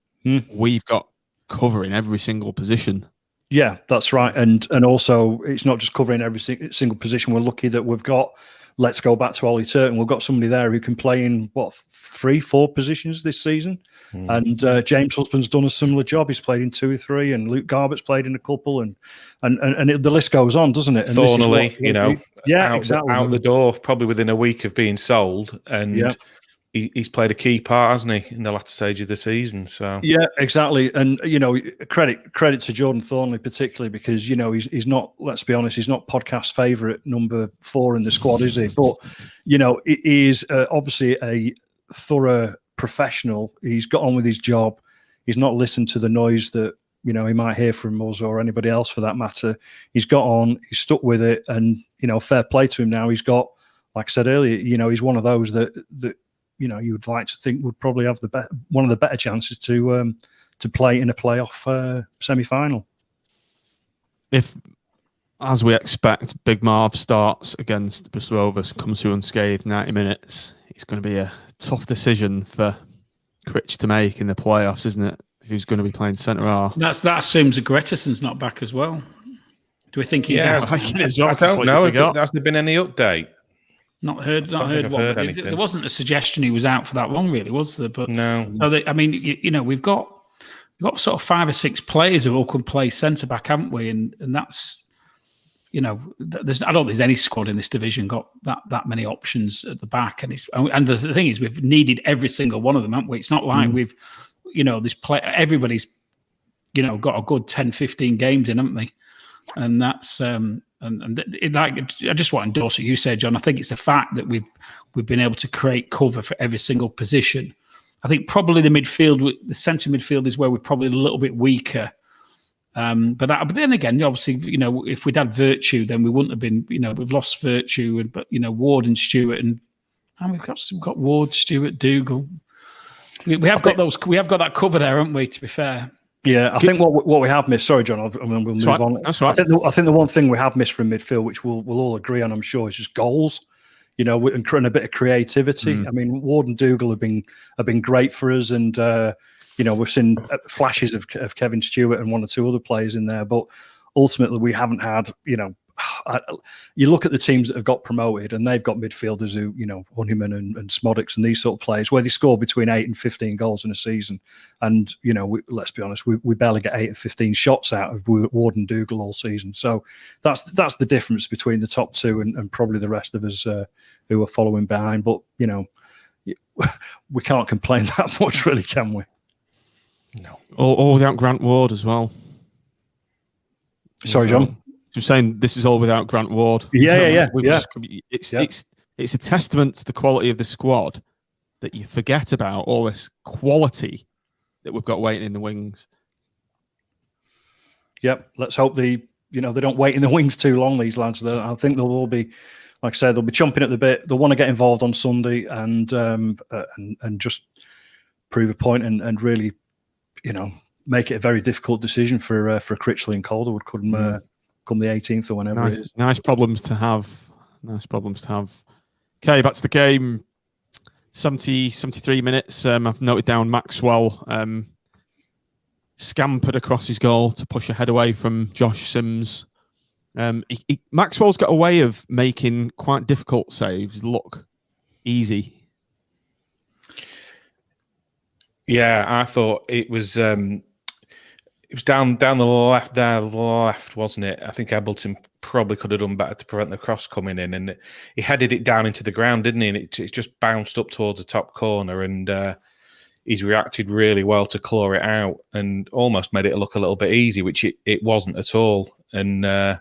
Speaker 1: we've got cover in every single position.
Speaker 3: Yeah, that's right. And also, it's not just covering every single position. We're lucky that we've got, let's go back to Ollie Turton. We've got somebody there who can play in, 3-4 positions this season. And James Husband's done a similar job. He's played in 2 or 3, and Luke Garbutt's played in a couple, and the list goes on, doesn't it? And
Speaker 4: Thornley,
Speaker 3: exactly.
Speaker 4: out the door, probably within a week of being sold. And he's played a key part, hasn't he, in the latter stage of the season? So
Speaker 3: yeah, exactly. And credit to Jordan Thornley particularly, because he's not. Let's be honest, he's not podcast favourite number 4 in the squad, is he? But he is obviously a thorough professional. He's got on with his job. He's not listened to the noise that he might hear from us or anybody else for that matter. He's got on. He's stuck with it, and fair play to him. Now he's got, like I said earlier, he's one of those that you would like to think would probably have one of the better chances to play in a playoff semi-final.
Speaker 1: If, as we expect, Big Marv starts against the Bristol Rovers, comes through unscathed 90 minutes, it's going to be a tough decision for Critch to make in the playoffs, isn't it? Who's going to be playing centre half?
Speaker 5: That assumes that Grettison's not back as well. Do we think he's out?
Speaker 4: I don't know. Has there been any update?
Speaker 5: Not heard one. There wasn't a suggestion he was out for that long, really, was there? But
Speaker 4: no.
Speaker 5: So we've got sort of 5 or 6 players who all can play centre back, haven't we? And that's I don't think there's any squad in this division got that many options at the back. And the thing is, we've needed every single one of them, haven't we? It's not like we've this play. Everybody's got a good 10, 15 games in, haven't they? And that's I just want to endorse what you said, John. I think it's the fact that we've been able to create cover for every single position. I think probably the centre midfield is where we're probably a little bit weaker. But then again, obviously, if we'd had Virtue, then we wouldn't have been. We've lost Virtue, but Ward and Stewart, and we've got Ward, Stewart, Dougal. We have got that cover there, haven't we? To be fair.
Speaker 3: Yeah, I think what we have missed. Sorry, John. We'll move on.
Speaker 1: That's right.
Speaker 3: I think the one thing we have missed from midfield, which we'll all agree on, I'm sure, is just goals. And a bit of creativity. I mean, Ward and Dougal have been great for us, and we've seen flashes of Kevin Stewart and 1 or 2 other players in there, but ultimately we haven't had. You look at the teams that have got promoted, and they've got midfielders who, Honeyman and Smodics and these sort of players, where they score between 8 and 15 goals in a season. And, let's be honest, we barely get 8 or 15 shots out of Ward and Dougal all season. So that's the difference between the top 2 and probably the rest of us who are following behind. But, we can't complain that much, really, can we?
Speaker 1: No. All without Grant Ward as well.
Speaker 3: Sorry, John.
Speaker 1: Just saying, this is all without Grant Ward.
Speaker 3: Yeah.
Speaker 1: It's a testament to the quality of the squad that you forget about all this quality that we've got waiting in the wings.
Speaker 3: Yep. Let's hope they don't wait in the wings too long, these lads. I think they'll all be, like I said, they'll be chomping at the bit. They'll want to get involved on Sunday and just prove a point and really, make it a very difficult decision for Critchley and Calderwood come the 18th or whenever it is.
Speaker 1: Nice problems to have. Okay, back to the game. 73 minutes. I've noted down Maxwell scampered across his goal to push a head away from Josh Sims. Maxwell's got a way of making quite difficult saves look easy.
Speaker 4: Yeah, I thought it was down the left, wasn't it? I think Ebleton probably could have done better to prevent the cross coming in, and he headed it down into the ground, didn't he? And it just bounced up towards the top corner, and he's reacted really well to claw it out, and almost made it look a little bit easy, which it wasn't at all. And I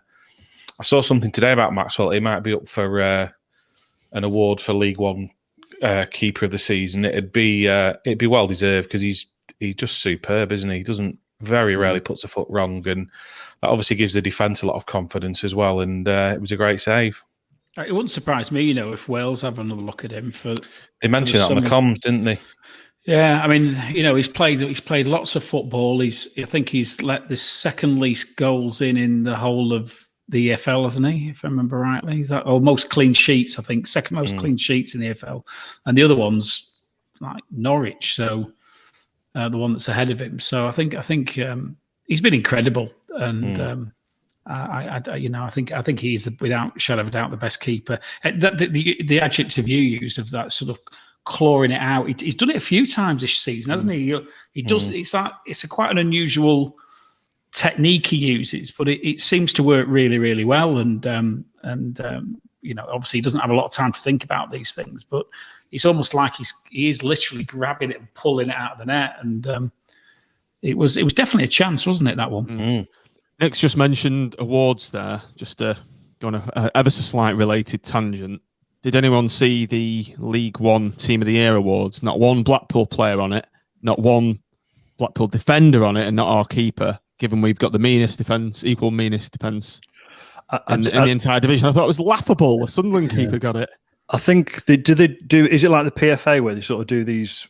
Speaker 4: saw something today about Maxwell. He might be up for an award for League One keeper of the season. It'd be well deserved, because he's just superb, isn't he? He doesn't. Very rarely puts a foot wrong, and that obviously gives the defence a lot of confidence as well. And it was a great save.
Speaker 5: It wouldn't surprise me, if Wales have another look at him for.
Speaker 4: They mentioned that on the comms, didn't they?
Speaker 5: Yeah, I mean, he's played lots of football. I think he's let the second least goals in the whole of the EFL, hasn't he? If I remember rightly, he's most clean sheets. I think second most clean sheets in the EFL, and the other one's like Norwich. So. The one that's ahead of him. So I think he's been incredible. and I think he's without a shadow of a doubt the best keeper. The adjective you used of that sort of clawing it out, he's done it a few times this season, hasn't he? He does. It's quite an unusual technique he uses, but it seems to work really, really well. And obviously he doesn't have a lot of time to think about these things, but it's almost like he is literally grabbing it and pulling it out of the net. And it was definitely a chance, wasn't it, that one?
Speaker 1: Mm-hmm. Nick's just mentioned awards there. Just to go on a ever so slight related tangent. Did anyone see the League One Team of the Year awards? Not one Blackpool player on it, not one Blackpool defender on it, and not our keeper, given we've got the meanest defence, equal meanest defence in the entire division. I thought it was laughable. The Sunderland keeper got it.
Speaker 3: I think is it like the PFA where they sort of do these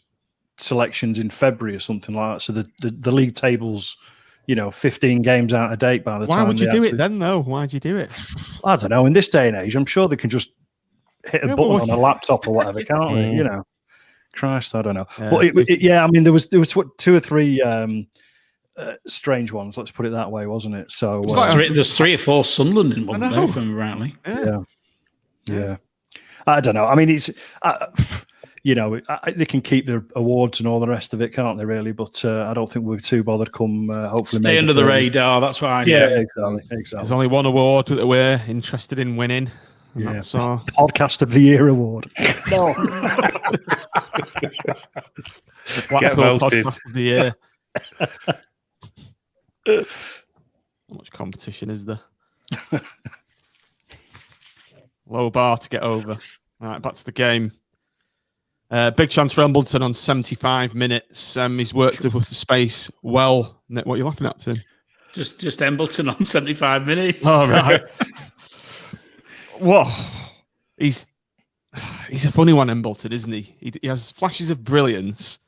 Speaker 3: selections in February or something like that? So the league tables, 15 games out of date by the time.
Speaker 1: Why would you do it then, though? Why'd you do it?
Speaker 3: I don't know. In this day and age, I'm sure they can just hit a button on a laptop or whatever, can't they? Christ, I don't know. But there was two or three strange ones. Let's put it that way, wasn't it? So
Speaker 5: there's 3 or 4 Sunderland in one, if I'm rightly.
Speaker 3: Yeah. I don't know. I mean, it's they can keep their awards and all the rest of it, can't they? Really, but I don't think we're too bothered. Come hopefully
Speaker 5: stay under the radar. That's what I say.
Speaker 3: Yeah, exactly.
Speaker 1: There's only one award that we're interested in winning. That's our
Speaker 3: Podcast of the Year award. No.
Speaker 1: Blackpool Podcast of the Year. How much competition is there? Low bar to get over. All right, back to the game. Big chance for Embleton on 75 minutes. He's worked the space well. Nick, what are you laughing at, Tim?
Speaker 5: Just Embleton on 75 minutes.
Speaker 1: Oh, right. Whoa. He's a funny one, Embleton, isn't he? He has flashes of brilliance,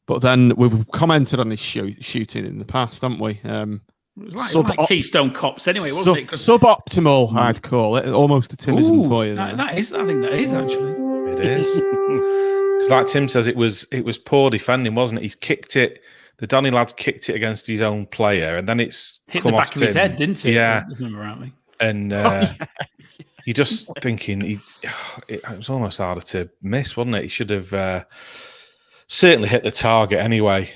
Speaker 1: but then we've commented on his shooting in the past, haven't we?
Speaker 5: It was like Keystone Cops anyway, wasn't it?
Speaker 1: Suboptimal, I'd call it. Almost a Timism for you.
Speaker 5: I think that is actually.
Speaker 4: It is. Like Tim says, it was poor defending, wasn't it? He's kicked it. The Donny lad's kicked it against his own player, and then it's
Speaker 5: hit
Speaker 4: come
Speaker 5: the back
Speaker 4: off
Speaker 5: of his
Speaker 4: Tim.
Speaker 5: head, didn't it?
Speaker 4: Yeah.
Speaker 5: Rightly.
Speaker 4: And you're just thinking it was almost harder to miss, wasn't it? He should have certainly hit the target anyway.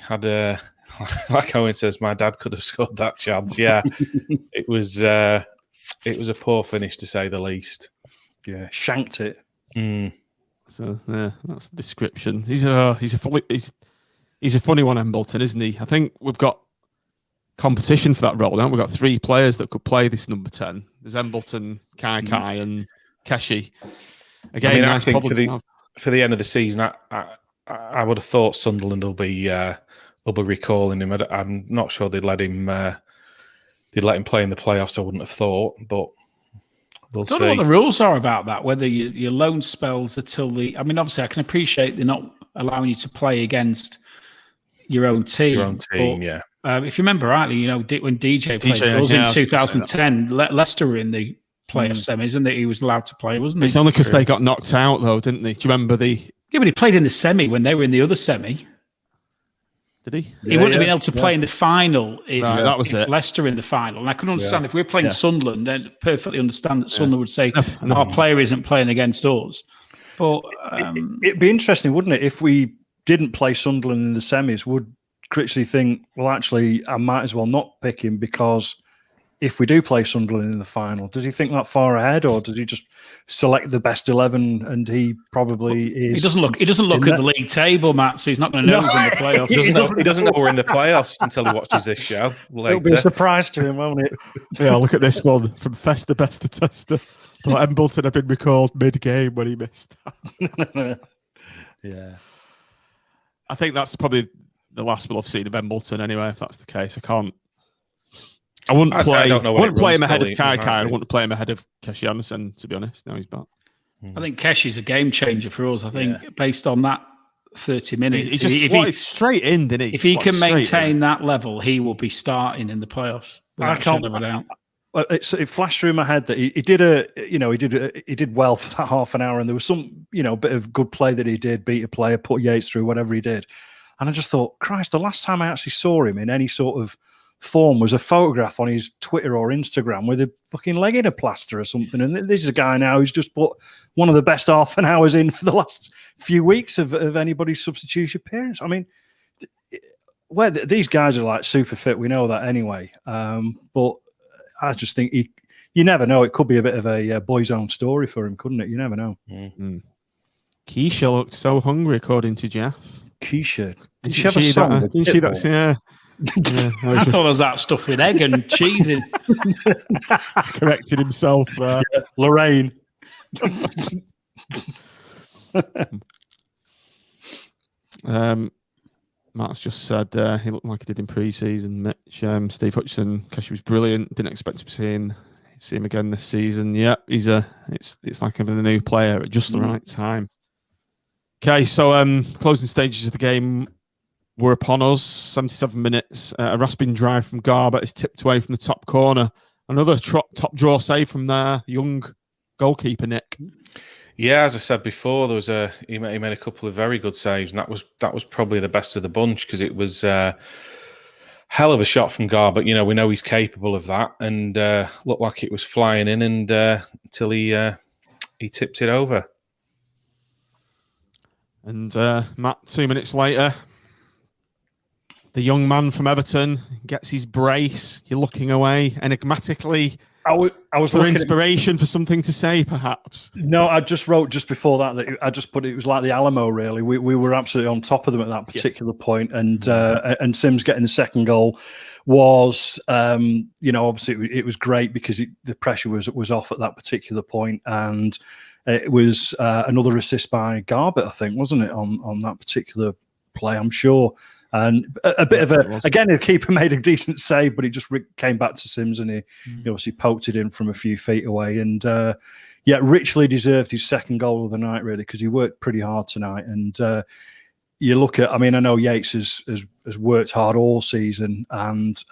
Speaker 4: Like Owen says, my dad could have scored that chance. Yeah, it was a poor finish to say the least.
Speaker 3: Yeah, shanked it.
Speaker 1: So that's the description. He's a funny one, Embleton, isn't he? I think we've got competition for that role. We've got 3 players that could play this number 10. There's Embleton, Kai, and Keshi. Again,
Speaker 4: I think for the end of the season, I would have thought Sunderland will be recalling him. I'm not sure they'd let him play in the playoffs. I wouldn't have thought, but we'll see. I don't know
Speaker 5: what the rules are about that. Whether your loan spells until obviously I can appreciate they're not allowing you to play against your own team.
Speaker 4: Yeah.
Speaker 5: If you remember rightly, when DJ played for us in 2010, Leicester were in the playoff semis, and he was allowed to play, wasn't he?
Speaker 1: It's only because they got knocked out, though, didn't they? Do you remember the?
Speaker 5: Yeah, but he played in the semi when they were in the other semi.
Speaker 1: Did he?
Speaker 5: He wouldn't have been able to play in the final if Leicester in the final. And I can understand if we're playing Sunderland, then perfectly understand that Sunderland would say our player isn't playing against us. But
Speaker 3: it'd be interesting, wouldn't it, if we didn't play Sunderland in the semis? Would Critchley think, well, actually, I might as well not pick him because if we do play Sunderland in the final, does he think that far ahead, or does he just select the best 11 and he probably is?
Speaker 5: He doesn't look at the league table, Matt, so he's not going to know who's in the playoffs.
Speaker 4: He doesn't know we're in the playoffs until he watches this show later.
Speaker 3: It'll be a surprise to him, won't it?
Speaker 1: Yeah, look at this one from Fester best to Tester. Thought Embleton had been recalled mid-game when he missed.
Speaker 3: Yeah,
Speaker 1: I think that's probably the last we'll have seen of Embleton anyway. If that's the case, I wouldn't play him ahead of Kai. I wouldn't play him ahead of Keshi Anderson, to be honest. Now he's back.
Speaker 5: I think Keshi's a game changer for us. I think based on that 30 minutes,
Speaker 1: he just slotted straight in, didn't he?
Speaker 5: If he can maintain that level, he will be starting in the playoffs. I can't have a doubt.
Speaker 3: It flashed through my head that he did well for that half an hour, and there was some bit of good play that he did, beat a player, put Yates through, whatever he did. And I just thought, Christ, the last time I actually saw him in any sort of form was a photograph on his Twitter or Instagram with a fucking leg in a plaster or something. And this is a guy now who's just put one of the best half an hours in for the last few weeks of anybody's substitution appearance. I mean, these guys are like super fit. We know that anyway. But I just think you never know. It could be a bit of a boy's own story for him, couldn't it? You never know.
Speaker 1: Mm-hmm. Keisha looked so hungry, according to Jeff.
Speaker 3: Keisha.
Speaker 1: Did she have a song? Yeah.
Speaker 5: I thought it was that stuff with egg and cheese in.
Speaker 1: He's corrected himself there.
Speaker 3: Yeah, Lorraine.
Speaker 1: Matt's just said he looked like he did in pre-season. Mitch, Steve Hutchinson, Keshi was brilliant. Didn't expect to see him again this season. Yeah, it's like having a new player at just the right time. Okay, so closing stages of the game were upon us. 77 minutes. A rasping drive from Garbutt is tipped away from the top corner. Another top draw save from their young goalkeeper, Nick.
Speaker 4: Yeah, as I said before, he made a couple of very good saves, and that was probably the best of the bunch because it was hell of a shot from Garbutt. You know, we know he's capable of that, and looked like it was flying in, and until he tipped it over. And
Speaker 1: Matt, 2 minutes later, the young man from Everton gets his brace. You're looking away enigmatically.
Speaker 3: I was
Speaker 1: for inspiration for something to say, perhaps.
Speaker 3: No, I just wrote just before that I just put it was like the Alamo. Really, we were absolutely on top of them at that particular point, and Sims getting the second goal was, obviously it was great because the pressure was off at that particular point, and it was another assist by Garbutt, I think, wasn't it, on that particular play? I'm sure. And a bit of again, the keeper made a decent save, but it just came back to Sims, and he obviously poked it in from a few feet away. And richly deserved his second goal of the night, really, because he worked pretty hard tonight. And you look at, I know Yates has worked hard all season, and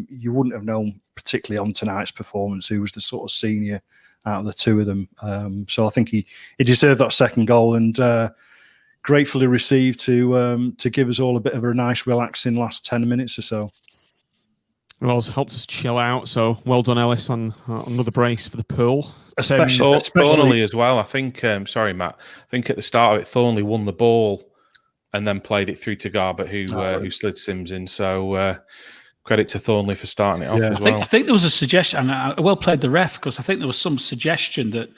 Speaker 3: you wouldn't have known, particularly on tonight's performance, who was the sort of senior out of the two of them. So I think he deserved that second goal, and gratefully received to give us all a bit of a nice relaxing last 10 minutes or so.
Speaker 1: Well, it's helped us chill out, so well done, Ellis, on another brace for the pool.
Speaker 4: Especially Thornley as well. I think, sorry, Matt, I think at the start of it, Thornley won the ball and then played it through to Garbutt, who slid Sims in. So credit to Thornley for starting it off as well.
Speaker 5: I think there was a suggestion, and I well played the ref, because I think there was some suggestion that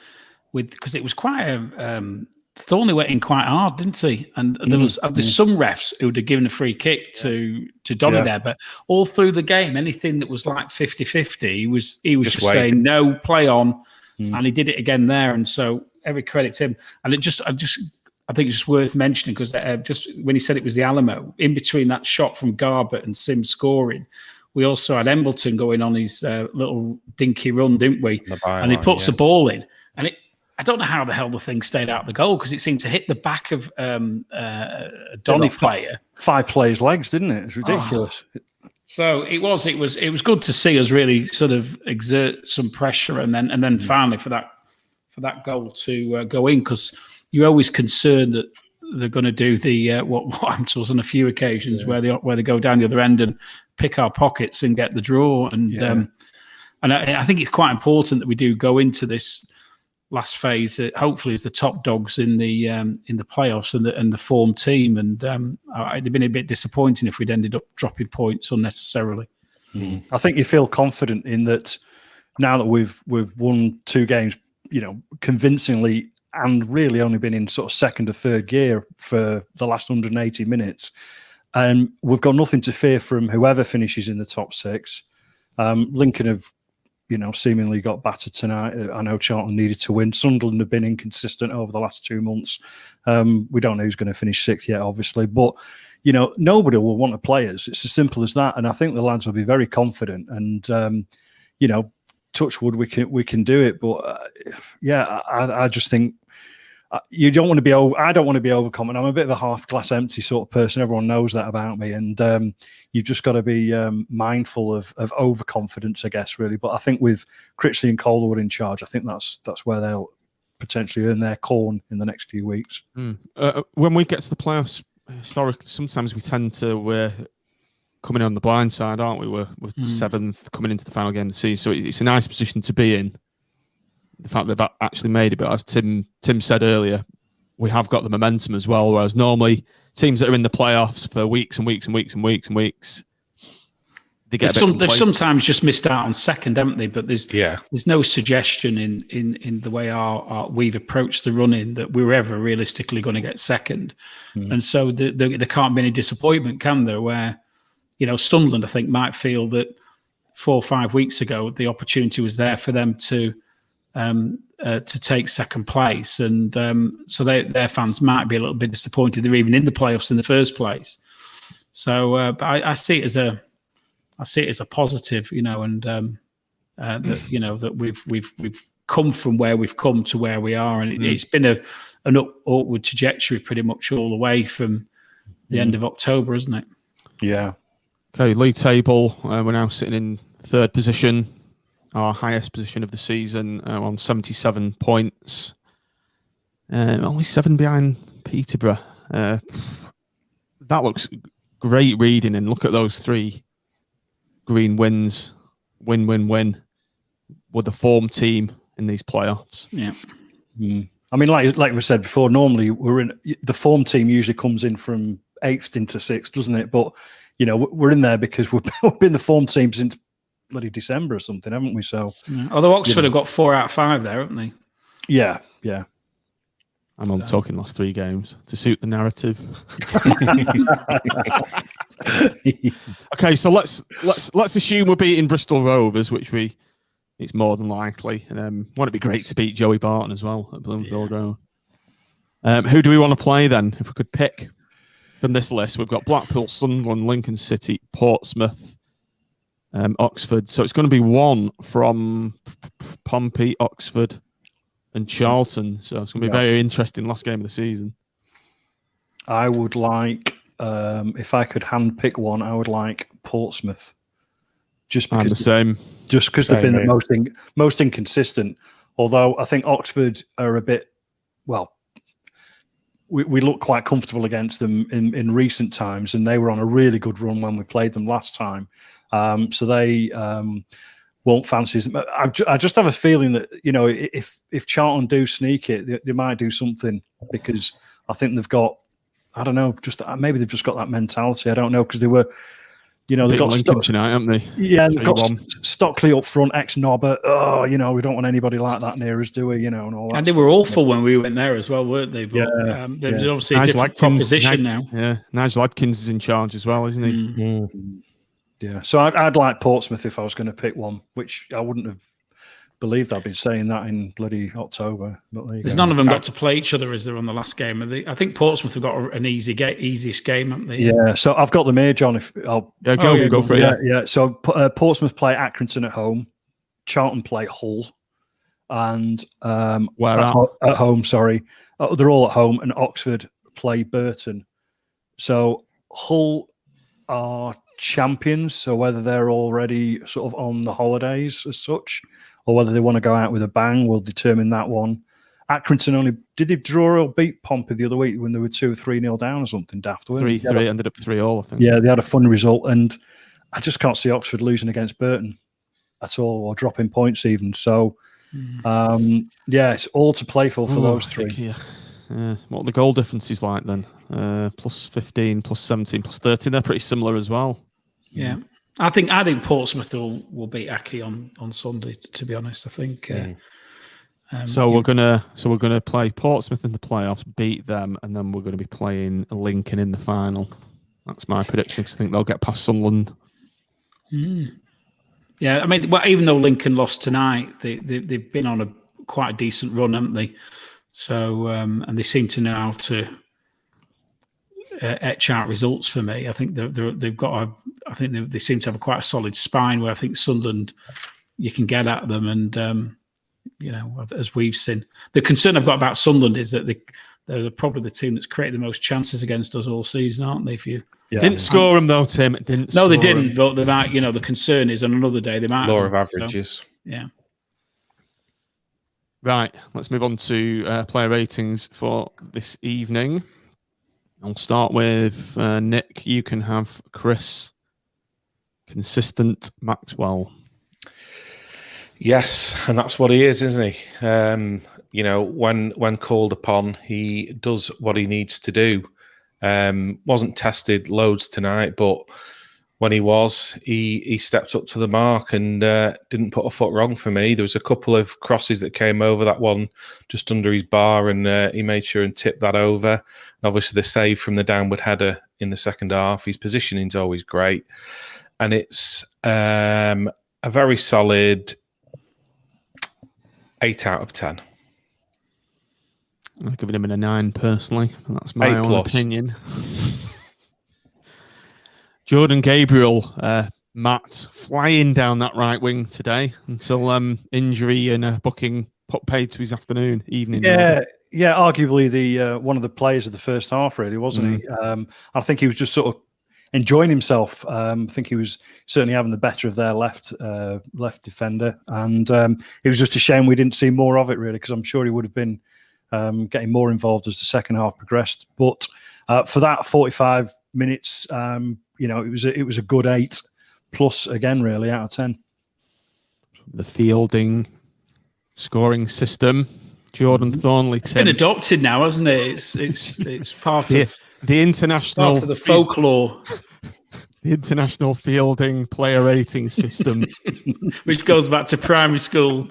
Speaker 5: because it was quite a... Thornley went in quite hard, didn't he? And there's some refs who would have given a free kick to Donny there, but all through the game, anything that was like 50-50, he was just saying no, play on, and he did it again there. And so every credit to him. And I think it's just worth mentioning because just when he said it was the Alamo, in between that shot from Garbutt and Sims scoring, we also had Embleton going on his little dinky run, didn't we? And he puts the ball in, and I don't know how the hell the thing stayed out of the goal because it seemed to hit the back of a Donny player.
Speaker 3: 5 players' legs, didn't it? It's ridiculous.
Speaker 5: So it was good to see us really sort of exert some pressure, and then finally for that goal to go in, because you're always concerned that they're going to do the what happened to us on a few occasions where they go down the other end and pick our pockets and get the draw, and I think it's quite important that we do go into this last phase, hopefully, as the top dogs in the playoffs and the form team, and it'd been a bit disappointing if we'd ended up dropping points unnecessarily.
Speaker 3: I think you feel confident in that now that we've won 2 games, convincingly, and really only been in sort of second or third gear for the last 180 minutes, and we've got nothing to fear from whoever finishes in the top 6. Lincoln have seemingly got battered tonight. I know Charlton needed to win. Sunderland have been inconsistent over the last 2 months. We don't know who's going to finish 6th yet, obviously. But, nobody will want to play us. It's as simple as that. And I think the lads will be very confident. And, touch wood, we can do it. But, I just think you don't want to be I don't want to be overconfident. I'm a bit of a half glass empty sort of person. Everyone knows that about me. And you've just got to be mindful of overconfidence, I guess, really. But I think with Critchley and Calderwood in charge, I think that's where they'll potentially earn their corn in the next few weeks.
Speaker 1: When we get to the playoffs, historically, sometimes we tend to coming on the blind side, aren't we? We're 7th coming into the final game of the season, so it's a nice position to be in. The fact that they've actually made it, but as Tim said earlier, we have got the momentum as well. Whereas normally teams that are in the playoffs for weeks and weeks and weeks and weeks and weeks, they've
Speaker 5: sometimes just missed out on second, haven't they? But there's no suggestion in the way we've approached the running that we were ever realistically going to get second, and so there can't be any disappointment, can there? Where Sunderland, I think, might feel that 4 or 5 weeks ago the opportunity was there for them to take second place, and so their fans might be a little bit disappointed they're even in the playoffs in the first place. So, but I see it as a positive, and that we've come from where we've come to where we are, and it's been an upward trajectory pretty much all the way from the end of October, isn't it?
Speaker 3: Yeah.
Speaker 1: Okay, league table. We're now sitting in 3rd position, our highest position of the season, on 77 points. Only 7 behind Peterborough. That looks great reading, and look at those 3 green wins. Win. With the form team in these playoffs.
Speaker 5: Yeah.
Speaker 3: I mean, like we said before, normally the form team usually comes in from 8th into 6th, doesn't it? But we're in there because we've been the form team since bloody December or something, haven't we? So,
Speaker 5: although Oxford have got 4 out of 5 there, haven't they?
Speaker 3: Yeah.
Speaker 1: I'm only talking last 3 games to suit the narrative. Okay, so let's assume we're beating Bristol Rovers, which it's more than likely. And wouldn't it be great to beat Joey Barton as well at Bloomfield Road? Who do we want to play then? If we could pick from this list, we've got Blackpool, Sunderland, Lincoln City, Portsmouth, Oxford. So it's going to be one from Pompey, Oxford, and Charlton. So it's going to be very interesting last game of the season.
Speaker 3: I would like, if I could handpick one, I would like Portsmouth. Just because
Speaker 1: I'm the same.
Speaker 3: Just because they've been the most inconsistent. Although I think Oxford are a bit, we look quite comfortable against them in recent times, and they were on a really good run when we played them last time. So they won't fancy them. I just have a feeling that if Charlton do sneak it, they might do something, because I think they've got, I don't know, maybe they've just got that mentality. I don't know, because they were, they've got
Speaker 1: Lincoln tonight, haven't they?
Speaker 3: Yeah, they've got Stockley up front, ex-Nobber. Oh, we don't want anybody like that near us, do we? And all that.
Speaker 5: And they were awful when we went there as well, weren't they? But, there's obviously a different proposition now.
Speaker 1: Yeah, Nigel Adkins is in charge as well, isn't he?
Speaker 3: Yeah, so I'd like Portsmouth if I was going to pick one, which I wouldn't have believed I'd been saying that in bloody October. But
Speaker 5: there's none of them got to play each other, is there, on the last game? I think Portsmouth have got an easiest game, haven't they?
Speaker 3: Yeah, so I've got them here, John.
Speaker 1: Go for it.
Speaker 3: Yeah. So Portsmouth play Accrington at home, Charlton play Hull, and at home. Sorry, they're all at home, and Oxford play Burton. So Hull are champions, so whether they're already sort of on the holidays as such, or whether they want to go out with a bang, will determine that one. Accrington did they draw or beat Pompey the other week when they were 2 or 3-0 down or something daft?
Speaker 1: 3-3, ended up 3-3, I think.
Speaker 3: Yeah, they had a fun result, and I just can't see Oxford losing against Burton at all, or dropping points even. So, it's all to play for those 3.
Speaker 1: What are the goal differences like then? Plus 15, plus 17, plus 13. They're pretty similar as well.
Speaker 5: Yeah, I think Portsmouth will beat Aki on Sunday. To be honest, I think.
Speaker 1: So we're gonna play Portsmouth in the playoffs, beat them, and then we're going to be playing Lincoln in the final. That's my prediction, because I think they'll get past Sunderland.
Speaker 5: Yeah, I mean, even though Lincoln lost tonight, they've been on quite a decent run, haven't they? So and they seem to know how to etch out results for me. I think they've got I think they seem to have quite a solid spine, where I think Sunderland, you can get at them, and as we've seen. The concern I've got about Sunderland is that they're probably the team that's created the most chances against us all season, aren't they?
Speaker 1: Didn't score them though, Tim.
Speaker 5: No, they didn't. But they might. The concern is on another day they might.
Speaker 4: Law of averages.
Speaker 5: So, yeah.
Speaker 1: Right. Let's move on to player ratings for this evening. I'll start with Nick. You can have Chris consistent Maxwell.
Speaker 4: Yes, and that's what he is, isn't he? When called upon, he does what he needs to do. Wasn't tested loads tonight, but when he stepped up to the mark and didn't put a foot wrong for me. There was a couple of crosses that came over, that one just under his bar, and he made sure and tipped that over. And obviously the save from the downward header in the second half. His positioning's always great. And it's a very solid 8 out of 10.
Speaker 1: I've given him a 9 personally. That's my own opinion. Jordan Gabriel, Matt, flying down that right wing today until injury and booking put paid to his evening.
Speaker 3: Yeah, arguably the one of the players of the first half, really, wasn't he? I think he was just sort of enjoying himself. I think he was certainly having the better of their left defender, and it was just a shame we didn't see more of it, really, because I'm sure he would have been getting more involved as the second half progressed. But for that 45 minutes, it was a good 8+ again, really, out of 10.
Speaker 1: The fielding, scoring system, Jordan Thornley.
Speaker 5: It's been adopted now, hasn't it? It's part of
Speaker 1: the international
Speaker 5: part of the folklore.
Speaker 1: The international fielding player rating system,
Speaker 5: which goes back to primary school.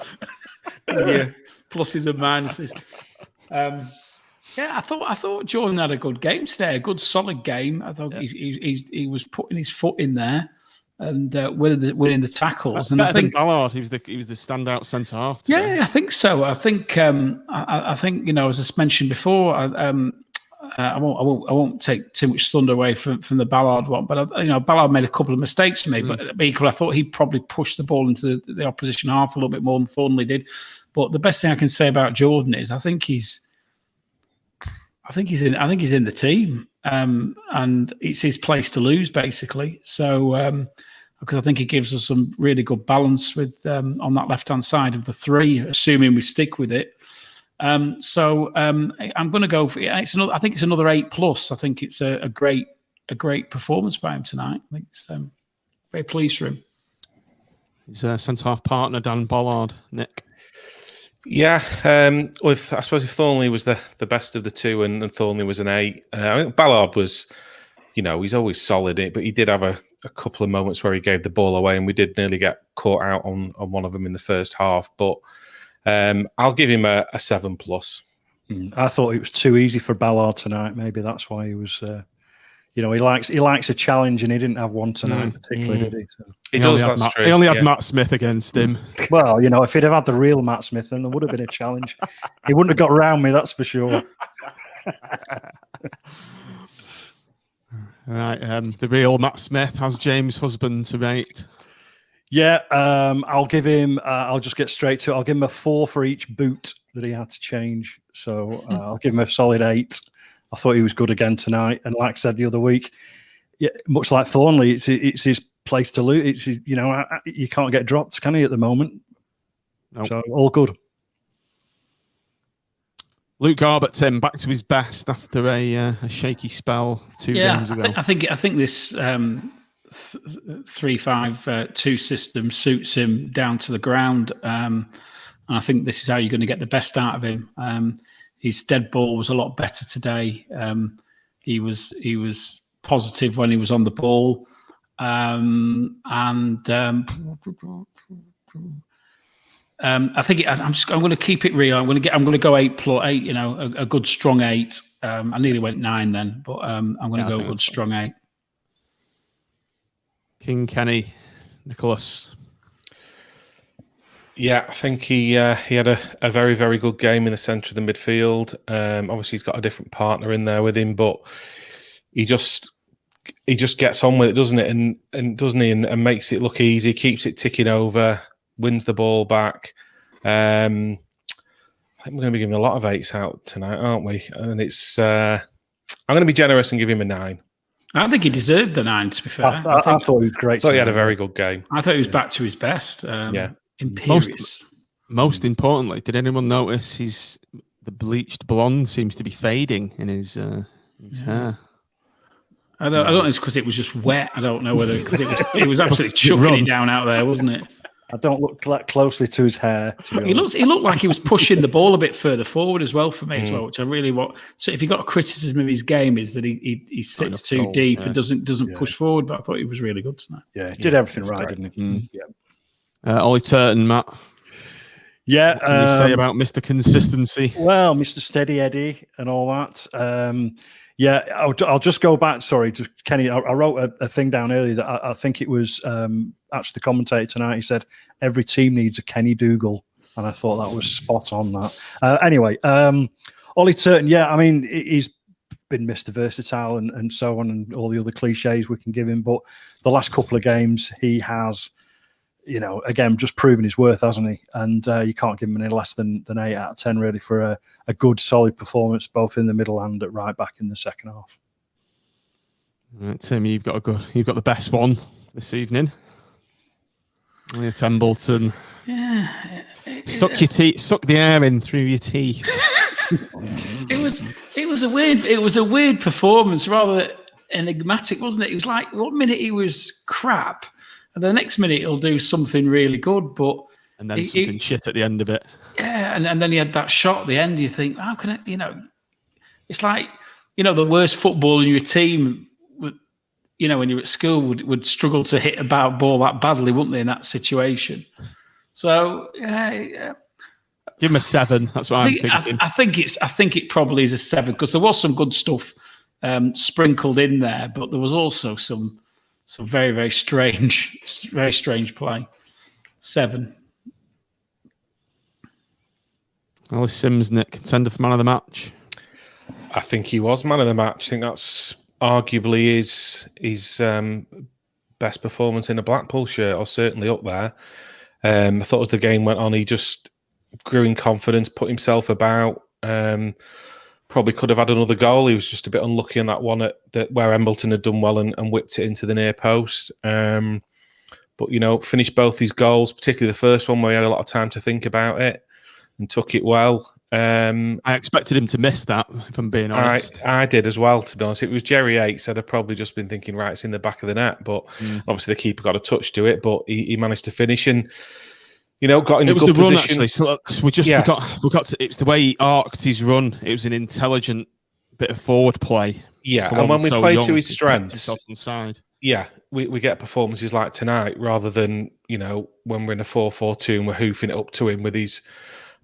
Speaker 5: Pluses and minuses. I thought Jordan had a good game today, a good solid game. I thought he was putting his foot in there and winning the tackles. And I think
Speaker 1: Ballard, he was the standout centre half.
Speaker 5: Yeah, I think so. I think I think as I mentioned before, I won't take too much thunder away from the Ballard one, but Ballard made a couple of mistakes for me. But equally, I thought he probably pushed the ball into the opposition half a little bit more than Thornley did. But the best thing I can say about Jordan is I think he's in the team, and it's his place to lose, basically. So because I think he gives us some really good balance with on that left hand side of the three, assuming we stick with it. I'm going to go for it. I think it's another 8+. I think it's a great performance by him tonight. I think it's very pleased for him.
Speaker 1: His centre half partner Dan Ballard, Nick.
Speaker 4: Yeah, I suppose if Thornley was the best of the two and Thornley was an 8, I think Ballard was, he's always solid, but he did have a couple of moments where he gave the ball away, and we did nearly get caught out on one of them in the first half. But I'll give him a 7+.
Speaker 3: I thought it was too easy for Ballard tonight. Maybe that's why he was. He likes a challenge, and he didn't have one tonight particularly, did he? So.
Speaker 1: He only had Matt Smith against him.
Speaker 3: Well, if he'd have had the real Matt Smith, then there would have been a challenge. He wouldn't have got around me, that's for sure.
Speaker 1: Right, the real Matt Smith has James Husband to rate.
Speaker 3: Yeah, I'll give him. I'll just get straight to it. I'll give him a 4 for each boot that he had to change. So I'll give him a solid 8. I thought he was good again tonight, and like I said the other week, much like Thornley, it's his place to lose. It's you can't get dropped, can he, at the moment? Nope. So all good.
Speaker 1: Luke Garbett, Tim, back to his best after a shaky spell 2 games ago.
Speaker 5: I think this 3-5-2 system suits him down to the ground, and I think this is how you're going to get the best out of him. His dead ball was a lot better today. He was positive when he was on the ball, I think I'm going to keep it real. I'm going to go 8+8. A good strong 8. I nearly went 9 then, but I'm going to go a good strong 8.
Speaker 1: King Kenny, Nicholas.
Speaker 4: Yeah, I think he had a very, very good game in the centre of the midfield. Obviously, he's got a different partner in there with him, but he just gets on with it, doesn't it? And doesn't he? And makes it look easy, keeps it ticking over, wins the ball back. I think we're going to be giving a lot of 8s out tonight, aren't we? And it's I'm going to be generous and give him a 9.
Speaker 5: I think he deserved the 9, to be fair.
Speaker 3: I thought he was great.
Speaker 4: I thought he had a very good game.
Speaker 5: I thought he was back to his best. Imperious.
Speaker 1: Most importantly, did anyone notice the bleached blonde seems to be fading in his hair?
Speaker 5: I don't know. It's because it was just wet. I don't know whether because it was absolutely chucking it down out there, wasn't it?
Speaker 3: I don't look closely to his hair.
Speaker 5: He looked like he was pushing the ball a bit further forward as well for me as well, which I really want. So if you got a criticism of his game is that he sits too deep and doesn't push forward. But I thought he was really good tonight.
Speaker 3: Yeah, he did everything right, didn't he?
Speaker 1: Yeah. Ollie Turton, Matt.
Speaker 3: Yeah.
Speaker 1: What can you say about Mr. Consistency?
Speaker 3: Well, Mr. Steady Eddie and all that. I'll just go back. Sorry, to Kenny. I wrote a thing down earlier that I think it was actually the commentator tonight. He said every team needs a Kenny Dougal, and I thought that was spot on. That anyway. Ollie Turton. Yeah, I mean he's been Mr. Versatile and so on, and all the other cliches we can give him. But the last couple of games, he has, again, just proven his worth, hasn't he? And you can't give him any less than 8 out of 10, really, for a good, solid performance, both in the middle and at right back in the second half.
Speaker 1: Right, Tim, you've got the best one this evening. Elliot Embleton.
Speaker 5: Yeah.
Speaker 1: Suck the air in through your teeth.
Speaker 5: It was a weird performance, rather enigmatic, wasn't it? It was like 1 minute he was crap, and the next minute he'll do something really good,
Speaker 1: and then something shit at the end of it.
Speaker 5: Yeah, and then he had that shot at the end. You think, how can it? It's like the worst footballer in your team. When you're at school, would struggle to hit a ball that badly, wouldn't they, in that situation? So
Speaker 1: give him a 7. That's what I'm thinking.
Speaker 5: I think it probably is a 7 because there was some good stuff sprinkled in there, but there was also some very, very strange play. 7.
Speaker 1: Alice Sims, Nick, contender for man of the match.
Speaker 4: I think he was man of the match. I think that's arguably his best performance in a Blackpool shirt, or certainly up there. I thought as the game went on, he just grew in confidence, put himself about. Probably could have had another goal. He was just a bit unlucky on that one where Embleton had done well and whipped it into the near post. But finished both his goals, particularly the first one where he had a lot of time to think about it and took it well.
Speaker 1: I expected him to miss that, if I'm being honest.
Speaker 4: I did as well, to be honest. It was Jerry Yates. I'd have probably just been thinking, right, it's in the back of the net. But obviously the keeper got a touch to it, but he managed to finish and, got in a good position. It was the run, actually. So we just forgot to, it's the way he arced his run. It was an intelligent bit of forward play. Yeah, and when we play to his strengths,
Speaker 1: on side.
Speaker 4: Yeah, we get performances like tonight rather than, when we're in a 4-4-2 and we're hoofing it up to him with his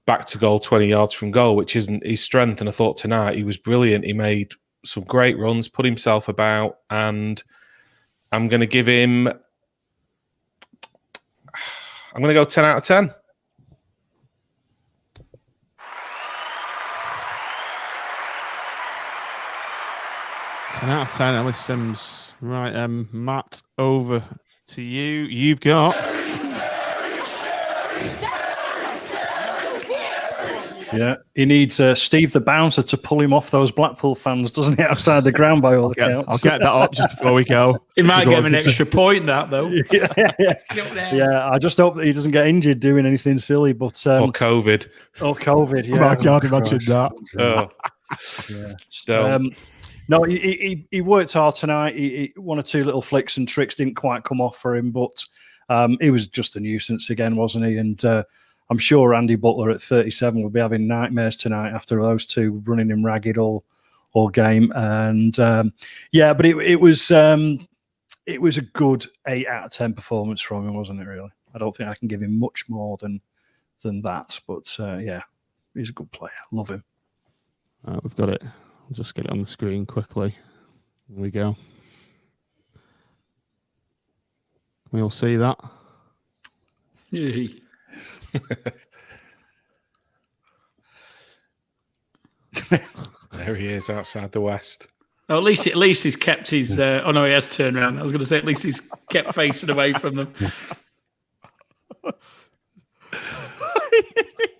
Speaker 4: back to goal 20 yards from goal, which isn't his strength. And I thought tonight he was brilliant. He made some great runs, put himself about, and I'm going to give him... I'm going to go 10 out of 10.
Speaker 1: Out of 10, Ellis Sims. Right, Matt, over to you. You've got...
Speaker 3: Yeah, he needs Steve the Bouncer to pull him off those Blackpool fans, doesn't he, outside the ground by all accounts?
Speaker 1: I'll get that up just before we go.
Speaker 5: He might get him an extra point, that, though.
Speaker 3: Yeah, I just hope that he doesn't get injured doing anything silly. But
Speaker 4: or COVID.
Speaker 3: Yeah.
Speaker 1: Oh, my God, imagine that.
Speaker 4: Oh.
Speaker 3: Yeah.
Speaker 4: So...
Speaker 3: No, he worked hard tonight. He 1 or 2 little flicks and tricks didn't quite come off for him, but he was just a nuisance again, wasn't he? And I'm sure Andy Butler at 37 will be having nightmares tonight after those 2 running him ragged all game. And but it was a good 8 out of 10 performance from him, wasn't it? Really, I don't think I can give him much more than that. But he's a good player. Love him.
Speaker 1: We've got it. I'll just get it on the screen quickly. Here we go. We all see that.
Speaker 4: There he is outside the West.
Speaker 5: Oh, at least he's kept his. Oh no, he has turned around. I was going to say at least he's kept facing away from them.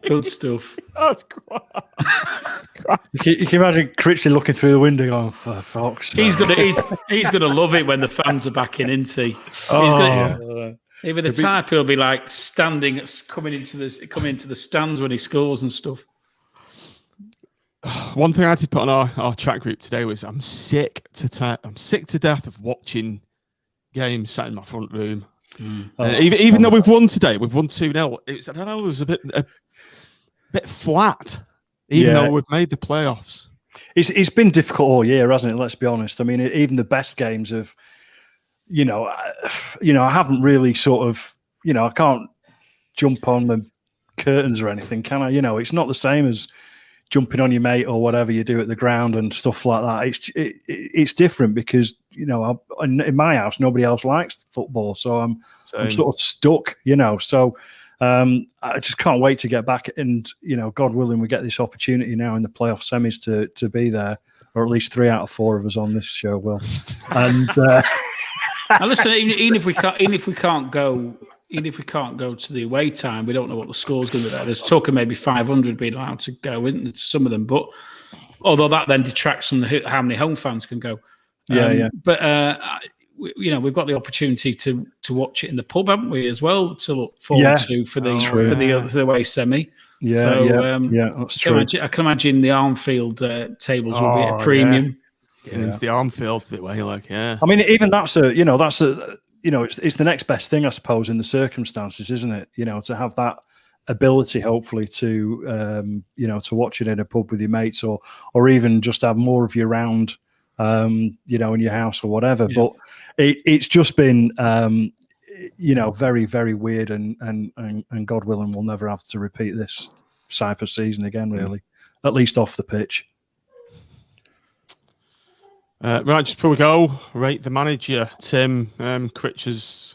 Speaker 5: Good stuff.
Speaker 1: That's great.
Speaker 3: You can imagine Critchley looking through the window going, for Fox.
Speaker 5: He's gonna love it when the fans are backing into. He'll be the type who'll be like coming into the stands when he scores and stuff.
Speaker 1: one thing I did put on our chat group today was I'm sick to death of watching games sat in my front room. Even though we've won today, we've won 2-0. I don't know, it was a bit flat, even though we've made the playoffs.
Speaker 3: It's been difficult all year, hasn't it? Let's be honest. I mean, even the best games have, I haven't really sort of, I can't jump on the curtains or anything, can I? It's not the same as jumping on your mate or whatever you do at the ground and stuff like that. It's different because, in my house, nobody else likes football. So I'm sort of stuck, So I just can't wait to get back. And, God willing, we get this opportunity now in the playoff semis to be there, or at least 3 out of 4 of us on this show will. And
Speaker 5: now listen, even if we can't go to the away time, we don't know what the score's going to be there. There's talk of maybe 500 being allowed to go into some of them, but although that then detracts from how many home fans can go. But we've got the opportunity to watch it in the pub, haven't we, as well, to look forward to for the away semi.
Speaker 3: That's true.
Speaker 5: I can imagine the Armfield tables will be at premium.
Speaker 1: It's the Armfield the way,
Speaker 3: I mean, even it's the next best thing, I suppose, in the circumstances, isn't it? To have that ability, hopefully, to to watch it in a pub with your mates, or even just have more of you around, in your house or whatever. Yeah. But it's just been, very, very weird, and God willing, we'll never have to repeat this Cyprus season again, really, at least off the pitch.
Speaker 1: Right, just before we go, rate the manager. Tim Critcher's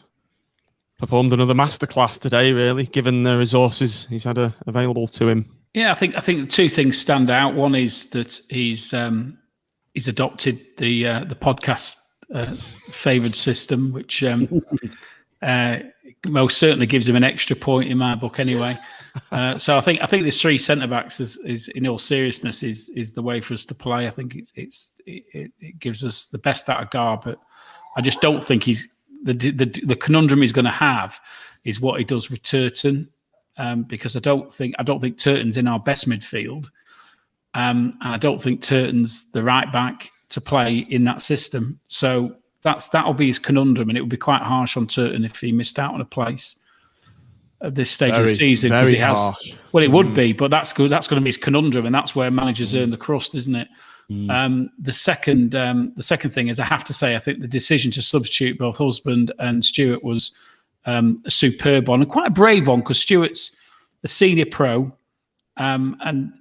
Speaker 1: performed another masterclass today, really, given the resources he's had available to him.
Speaker 5: Yeah, I think the 2 things stand out. One is that he's adopted the podcast favoured system, which most certainly gives him an extra point in my book, anyway. So I think there's 3 centre backs is in all seriousness is the way for us to play. I think it gives us the best out of Gar, but I just don't think he's the conundrum he's going to have is what he does with Turton, because I don't think Turton's in our best midfield, and I don't think Turton's the right back to play in that system. So that'll be his conundrum, and it would be quite harsh on Turton if he missed out on a place at this stage of the season, because he has. Harsh. Well, it would be, but that's good. That's going to be his conundrum, and that's where managers earn the crust, isn't it? The second thing is, I have to say, I think the decision to substitute both Husband and Stewart was a superb one, and quite a brave one, because Stewart's a senior pro, and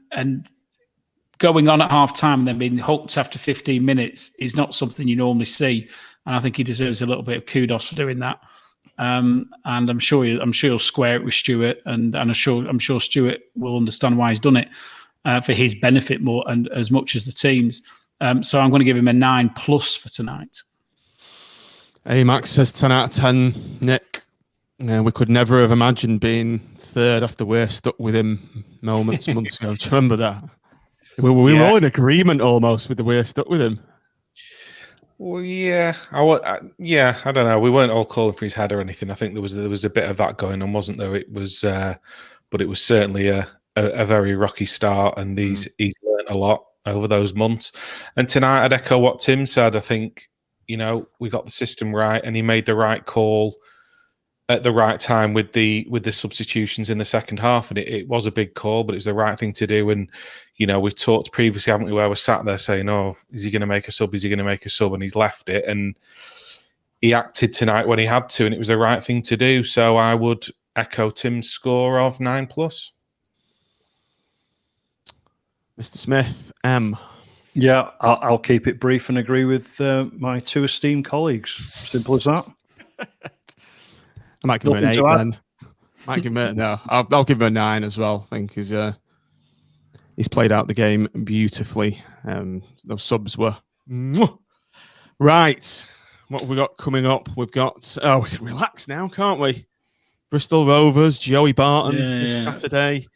Speaker 5: going on at half time and then being hooked after 15 minutes is not something you normally see, and I think he deserves a little bit of kudos for doing that. And I'm sure he'll square it with Stewart, and I'm sure Stewart will understand why he's done it for his benefit more and as much as the team's. So I'm going to give him a 9+ for tonight.
Speaker 1: Hey, Max says 10 out of 10. Nick, we could never have imagined being third after we're stuck with him months ago. Do you remember that? We were all in agreement almost with the we're stuck with him.
Speaker 4: Well, I don't know. We weren't all calling for his head or anything. I think there was a bit of that going on, wasn't there? It was, but it was certainly a very rocky start, and he's learned a lot over those months. And tonight, I'd echo what Tim said. I think we got the system right, and he made the right call at the right time with the substitutions in the second half, and it was a big call, but it was the right thing to do. And we've talked previously, haven't we, where we're sat there saying, "Oh, is he going to make a sub? Is he going to make a sub?" And he's left it, and he acted tonight when he had to, and it was the right thing to do. So I would echo Tim's score of 9+.
Speaker 1: Mr. Smith, M.
Speaker 3: Yeah, I'll keep it brief and agree with my 2 esteemed colleagues. Simple as that.
Speaker 1: I might give him an 8 then. I'll give him a 9 as well. I think he's played out the game beautifully. Those subs were right. What have we got coming up? We've got we can relax now, can't we? Bristol Rovers, Joey Barton this Saturday.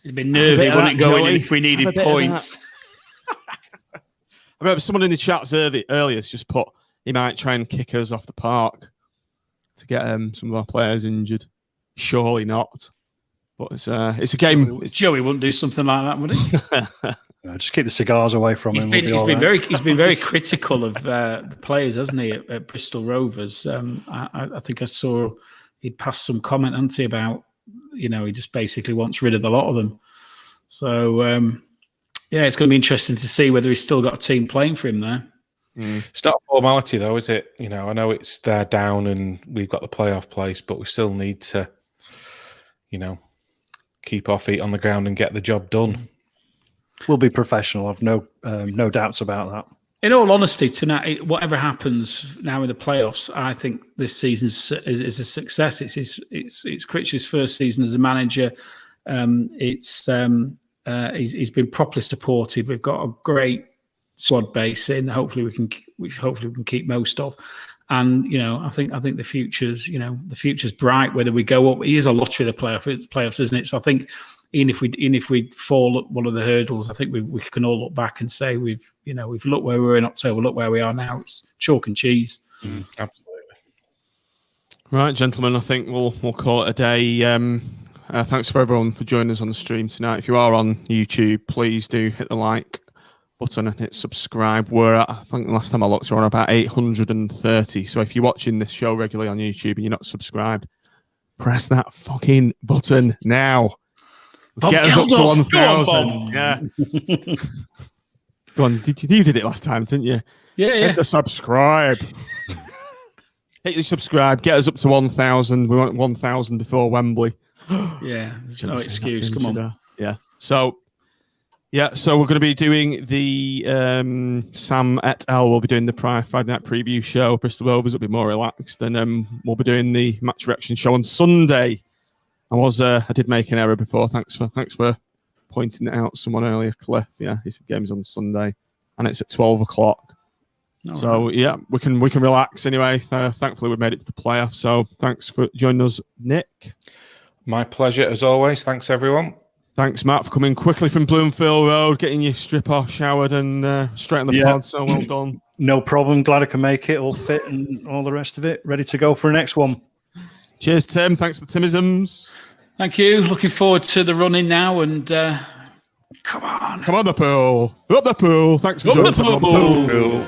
Speaker 5: It'd been nervy, wouldn't it, going in if we needed points?
Speaker 1: I remember someone in the chats earlier just put he might try and kick us off the park to get some of our players injured. Surely not. But it's a game.
Speaker 5: Joey wouldn't do something like that, would he?
Speaker 3: Just keep the cigars away from him.
Speaker 5: He's been very critical of the players, hasn't he, at Bristol Rovers? I think I saw he'd passed some comment, hadn't he, about he just basically wants rid of a lot of them. So it's going to be interesting to see whether he's still got a team playing for him there.
Speaker 4: It's not a formality, though, is it? I know it's they're down and we've got the playoff place, but we still need to, keep our feet on the ground and get the job done.
Speaker 3: We'll be professional. I've no doubts about that.
Speaker 5: In all honesty, tonight, whatever happens now in the playoffs, I think this season is a success. It's Critch's first season as a manager. He's been properly supported. We've got a great squad base in. Hopefully we can keep most of. And I think the future's bright. Whether we go up, it is a lottery of the playoffs, isn't it? So I think even if we fall up one of the hurdles, I think we can all look back and say we've looked where we were in October, look where we are now. It's chalk and cheese.
Speaker 4: Absolutely.
Speaker 1: Right, gentlemen. I think we'll call it a day. Thanks for everyone for joining us on the stream tonight. If you are on YouTube, please do hit the like button and hit subscribe. I think the last time I looked, we're on about 830. So if you're watching this show regularly on YouTube and you're not subscribed, press that fucking button now. Get us up to 1,000. Yeah. Go on. You did it last time, didn't you?
Speaker 5: Yeah.
Speaker 1: Hit the subscribe. Hit the subscribe. Get us up to 1,000. We want 1,000 before Wembley.
Speaker 5: Yeah. There's no excuse. Come on.
Speaker 1: Yeah. So we're going to be doing the Sam et al. Will be doing the Friday night preview show. Bristol Rovers will be more relaxed, and then we'll be doing the match reaction show on Sunday. I did make an error before. Thanks for pointing it out. Someone earlier, Cliff. Yeah, his game's on Sunday, and it's at 12 o'clock. So yeah, we can relax anyway. Thankfully, we made it to the playoffs. So thanks for joining us, Nick.
Speaker 4: My pleasure as always. Thanks everyone.
Speaker 1: Thanks, Matt, for coming quickly from Bloomfield Road, getting your strip off, showered, and straight on the pod. So well done.
Speaker 3: No problem. Glad I can make it, all fit and all the rest of it. Ready to go for the next one.
Speaker 1: Cheers, Tim. Thanks for the Timisms.
Speaker 5: Thank you. Looking forward to the running now. And come on.
Speaker 1: Come on, the pool. Up the pool. Thanks for joining us.
Speaker 5: Up the pool.